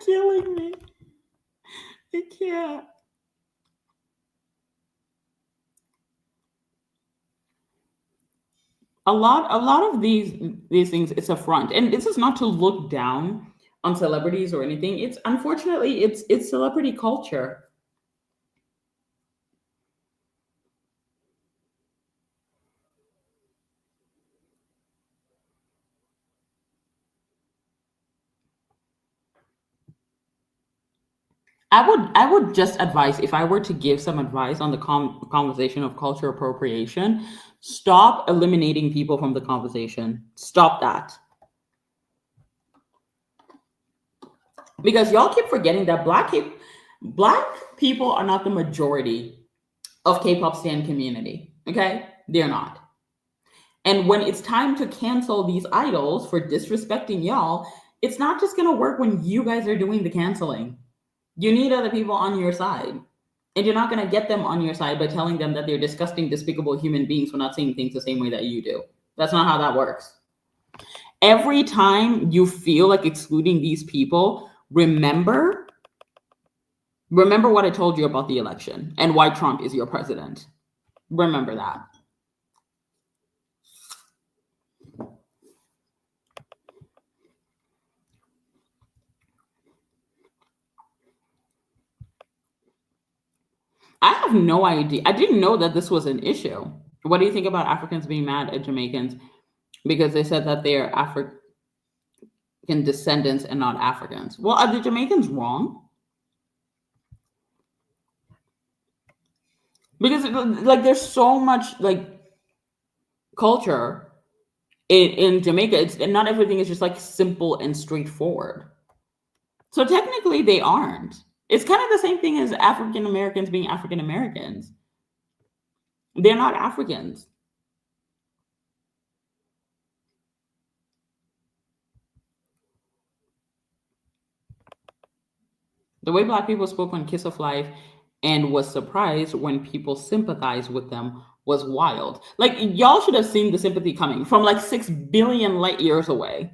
killing me. I can't. A lot of these things, it's a front, and this is not to look down on celebrities or anything. It's unfortunately it's celebrity culture. I would just advise, if I were to give some advice on the conversation of culture appropriation, stop eliminating people from the conversation. Stop that. Because y'all keep forgetting that black people are not the majority of K-pop stan community. Okay? They're not. And when it's time to cancel these idols for disrespecting y'all, it's not just gonna work when you guys are doing the canceling. You need other people on your side. And you're not gonna get them on your side by telling them that they're disgusting, despicable human beings for not saying things the same way that you do. That's not how that works. Every time you feel like excluding these people, remember what I told you about the election and why Trump is your president. Remember that. I have no idea. I didn't know that this was an issue. What do you think about Africans being mad at Jamaicans because they said that they're African descendants and not Africans? Well, are the Jamaicans wrong? Because like there's so much like culture in Jamaica. It's and not everything is just like simple and straightforward. So technically they aren't. It's kind of the same thing as African Americans being African Americans. They're not Africans. The way black people spoke on Kiss of Life and was surprised when people sympathized with them was wild. Like y'all should have seen the sympathy coming from like 6 billion light years away.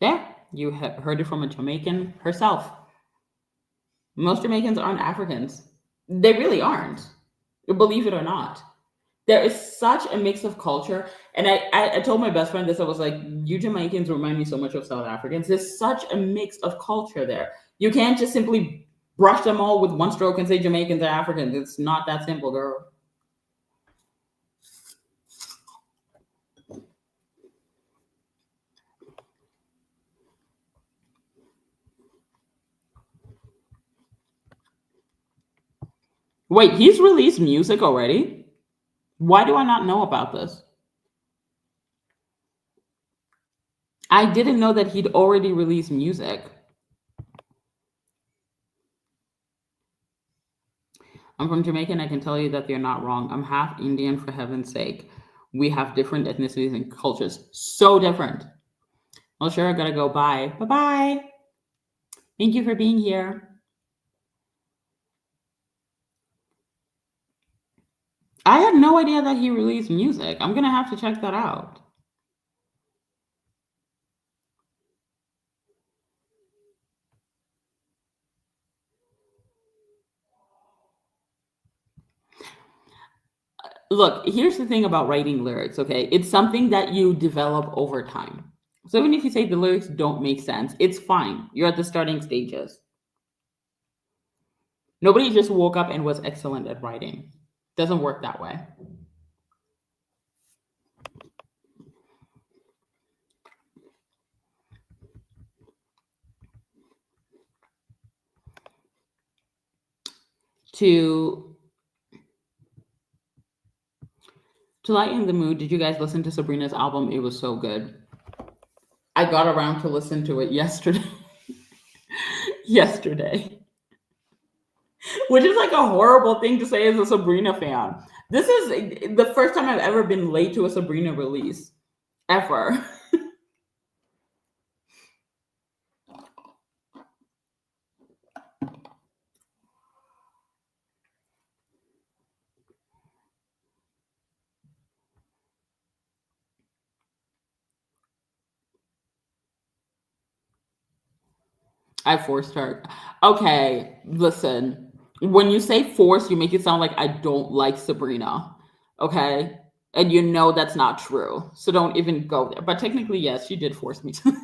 Yeah, you heard it from a Jamaican herself. Most Jamaicans aren't Africans. They really aren't. Believe it or not. There is such a mix of culture. And I told my best friend this. I was like, you Jamaicans remind me so much of South Africans. There's such a mix of culture there. You can't just simply brush them all with one stroke and say Jamaicans are Africans. It's not that simple, girl. Wait, he's released music already? Why do I not know about this? I didn't know that he'd already released music. I'm from Jamaica and I can tell you that they're not wrong. I'm half Indian, for heaven's sake. We have different ethnicities and cultures. So different. Well, sure, I gotta go. Bye. Bye bye. Thank you for being here. I had no idea that he released music. I'm gonna have to check that out. Look, here's the thing about writing lyrics, okay? It's something that you develop over time. So even if you say the lyrics don't make sense, it's fine. You're at the starting stages. Nobody just woke up and was excellent at writing. Doesn't work that way. To lighten the mood, did you guys listen to Sabrina's album? It was so good. I got around to listen to it yesterday. yesterday. Which is like a horrible thing to say as a Sabrina fan. This is the first time I've ever been late to a Sabrina release. Ever. I forced her. Okay, listen. When you say force, you make it sound like I don't like Sabrina. Okay? And you know that's not true. So don't even go there. But technically, yes, she did force me to.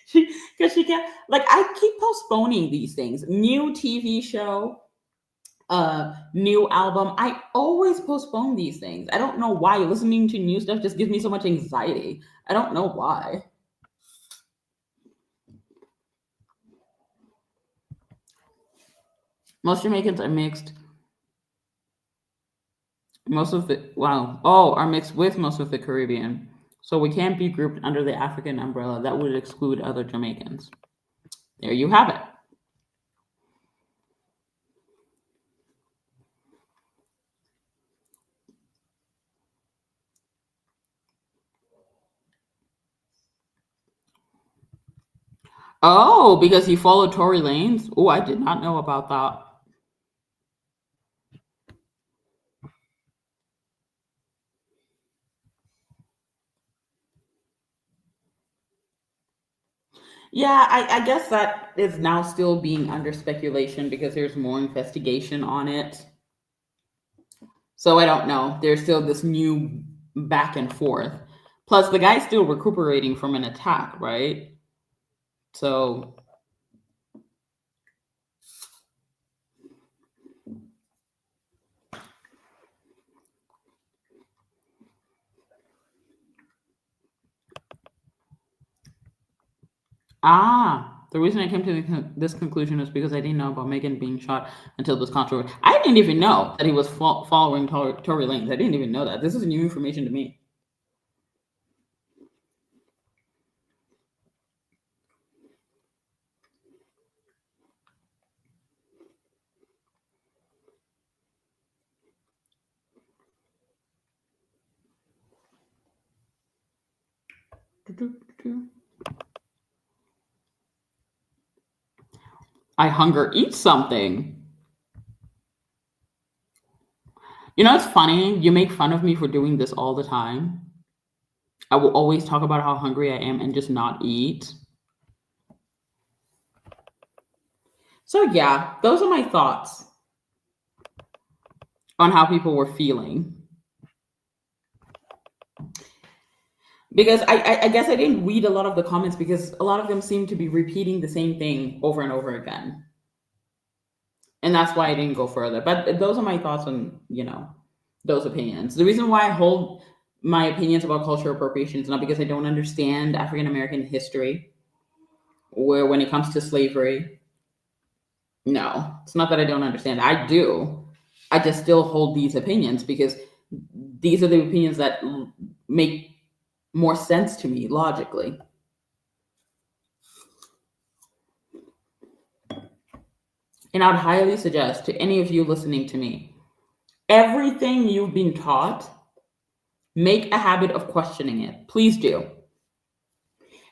she because she can't like I keep postponing these things. New TV show, new album. I always postpone these things. I don't know why. Listening to new stuff just gives me so much anxiety. I don't know why. Most Jamaicans are mixed. Most of the wow. Oh, are mixed with most of the Caribbean. So we can't be grouped under the African umbrella. That would exclude other Jamaicans. There you have it. Oh, because he followed Tory Lanez? Oh, I did not know about that. Yeah, I guess that is now still being under speculation because there's more investigation on it. So I don't know. There's still this new back and forth. Plus, the guy's still recuperating from an attack, right? So, the reason I came to this conclusion is because I didn't know about Megan being shot until this controversy. I didn't even know that he was following Tory Lanez. I didn't even know that. This is new information to me. I hunger eat something. You know, it's funny. You make fun of me for doing this all the time. I will always talk about how hungry I am and just not eat. So, yeah, those are my thoughts on how people were feeling. Because I guess I didn't read a lot of the comments because a lot of them seem to be repeating the same thing over and over again. And that's why I didn't go further. But those are my thoughts on, those opinions. The reason why I hold my opinions about cultural appropriation is not because I don't understand African American history, where when it comes to slavery, no, it's not that I don't understand. I do. I just still hold these opinions because these are the opinions that make more sense to me logically. And I'd highly suggest to any of you listening to me, everything you've been taught, make a habit of questioning it. Please do.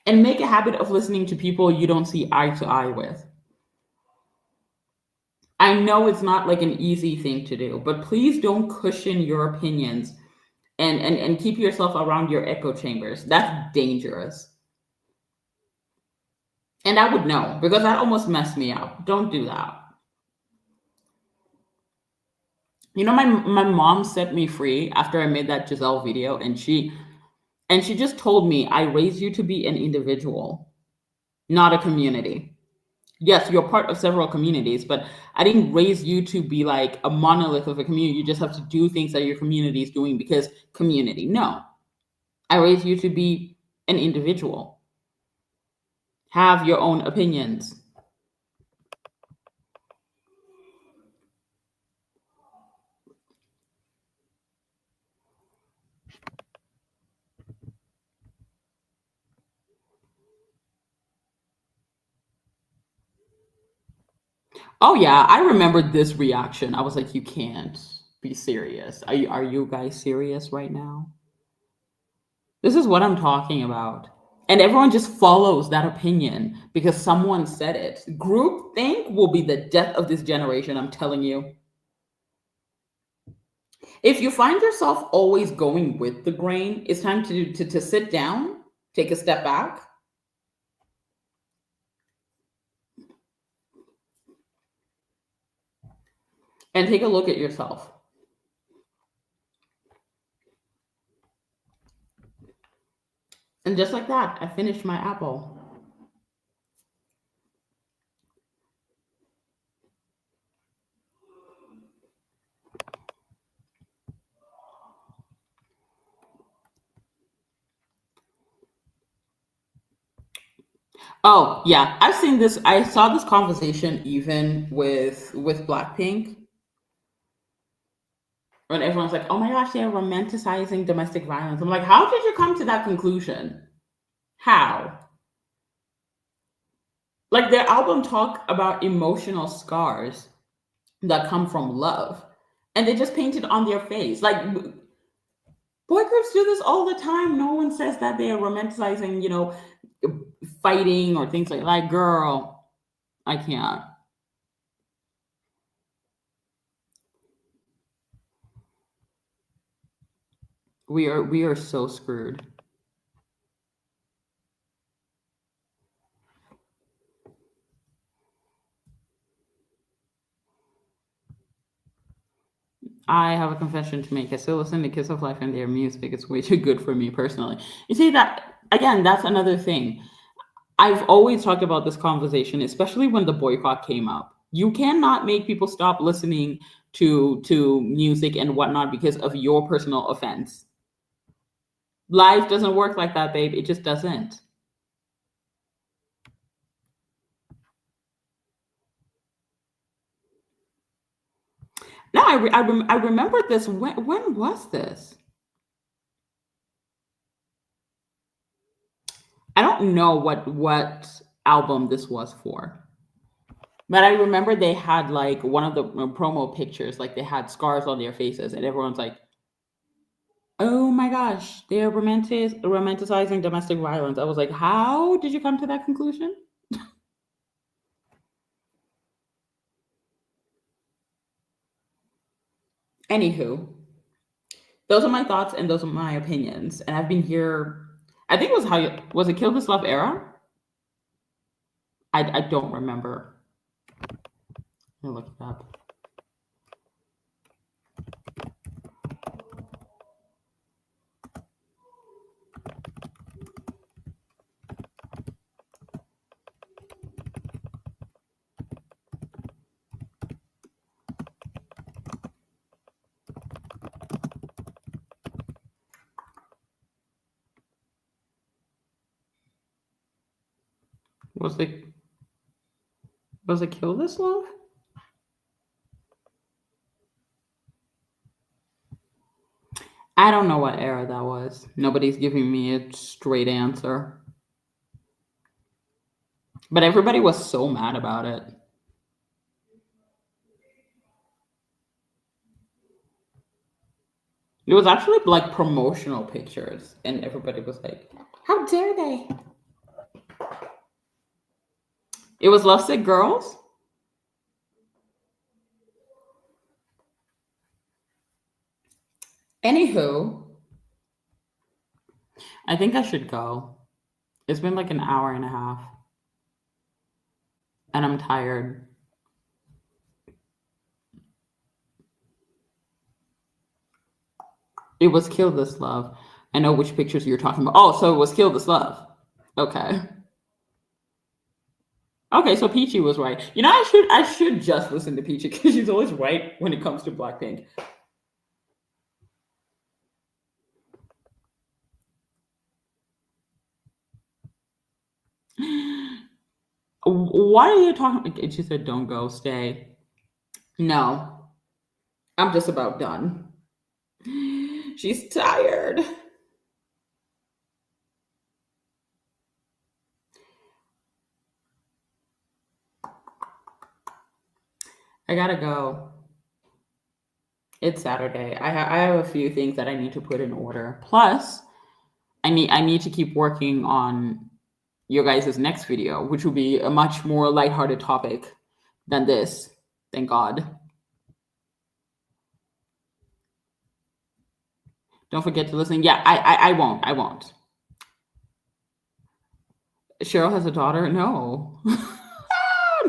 And make a habit of listening to people you don't see eye to eye with. I know it's not like an easy thing to do, but please don't cushion your opinions and keep yourself around your echo chambers. That's dangerous. And I would know because that almost messed me up. Don't do that. You know, my mom set me free after I made that Giselle video, and she just told me, I raised you to be an individual, not a community. Yes, you're part of several communities, but I didn't raise you to be like a monolith of a community. You just have to do things that your community is doing because community. No, I raised you to be an individual. Have your own opinions. Oh yeah, I remember this reaction. I was like, you can't be serious. Are you guys serious right now? This is what I'm talking about. And everyone just follows that opinion because someone said it. Groupthink will be the death of this generation, I'm telling you. If you find yourself always going with the grain, it's time to sit down, take a step back, and take a look at yourself. And just like that, I finished my apple. Oh yeah, I've seen this. I saw this conversation even with Blackpink, when everyone's like, "Oh my gosh, they're romanticizing domestic violence." I'm like, how did you come to that conclusion? How? Like their album talk about emotional scars that come from love, and they just paint it on their face. Like boy groups do this all the time. No one says that they are romanticizing, fighting or things like, girl, I can't. We are so screwed. I have a confession to make. I still listen to Kiss of Life and their music. It's way too good for me personally. You see that again, that's another thing. I've always talked about this conversation, especially when the boycott came up. You cannot make people stop listening to music and whatnot because of your personal offense. Life doesn't work like that, babe. It just doesn't. No, I remember this. When was this? I don't know what album this was for, but I remember they had like one of the promo pictures, like they had scars on their faces, and everyone's like, "Oh my gosh, they're romanticizing domestic violence." I was like, "How did you come to that conclusion?" Anywho, those are my thoughts and those are my opinions, and I've been here. I think it was was it Kill This Love era? I don't remember. Let me look it up. Was it Kill This Love? I don't know what era that was. Nobody's giving me a straight answer. But everybody was so mad about it. It was actually like promotional pictures, and everybody was like, "How dare they?" It was Lovesick Girls. Anywho, I think I should go. It's been like an hour and a half, and I'm tired. It was Kill This Love. I know which pictures you're talking about. Oh, so it was Kill This Love. Okay. Okay, so Peachy was right. I should just listen to Peachy because she's always right when it comes to Blackpink. Why are you talking? She said, "Don't go, stay." No, I'm just about done. She's tired. I gotta go. It's Saturday. I have a few things that I need to put in order. Plus, I need to keep working on your guys' next video, which will be a much more lighthearted topic than this. Thank God. Don't forget to listen. Yeah, I won't. I won't. Cheryl has a daughter? No.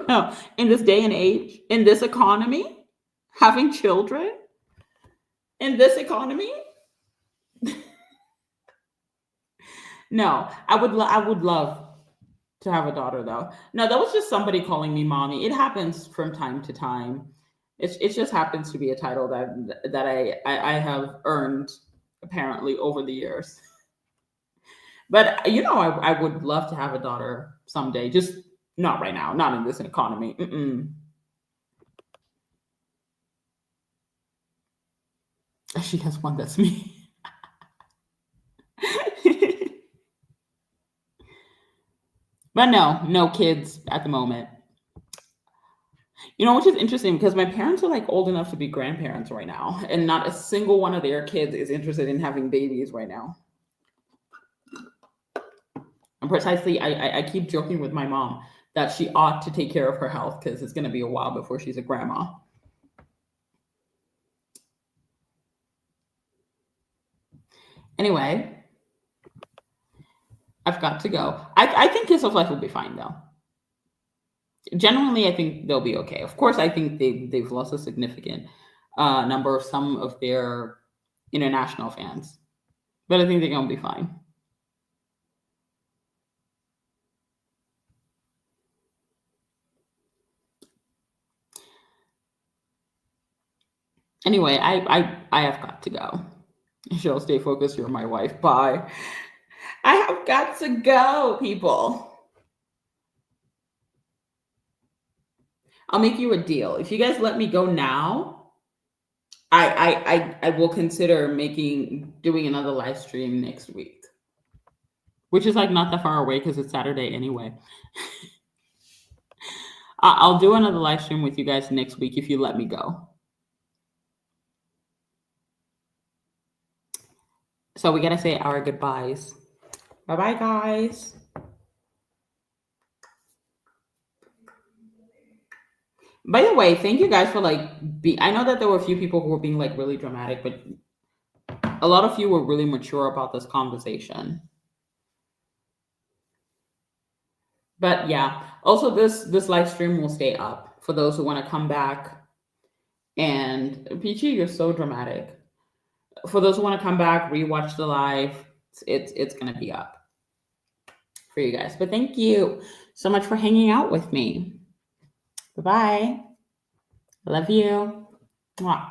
No. In this day and age, in this economy? Having children in this economy? No, I would love to have a daughter though. No, that was just somebody calling me mommy. It happens from time to time. It just happens to be a title that I have earned apparently over the years. But I would love to have a daughter someday. Just not right now, not in this economy. Mm-mm. She has one. That's me. But no, no kids at the moment. Which is interesting because my parents are like old enough to be grandparents right now, and not a single one of their kids is interested in having babies right now. And precisely, I keep joking with my mom that she ought to take care of her health because it's going to be a while before she's a grandma. Anyway, I've got to go. I think Kiss of Life will be fine though. Generally, I think they'll be okay. Of course, I think they've lost a significant number of some of their international fans, but I think they're gonna be fine. Anyway, I have got to go. She'll stay focused. You're my wife. Bye. I have got to go, people. I'll make you a deal. If you guys let me go now, I will consider doing another live stream next week, which is like not that far away because it's Saturday anyway. I'll do another live stream with you guys next week if you let me go. So we gotta say our goodbyes. Bye bye, guys. By the way, thank you guys for I know that there were a few people who were being like really dramatic, but a lot of you were really mature about this conversation. But yeah, also this live stream will stay up for those who want to come back. And Peachy, you're so dramatic. For those who want to come back, rewatch the live, it's gonna be up for you guys. But thank you so much for hanging out with me. Bye bye. Love you. Mwah.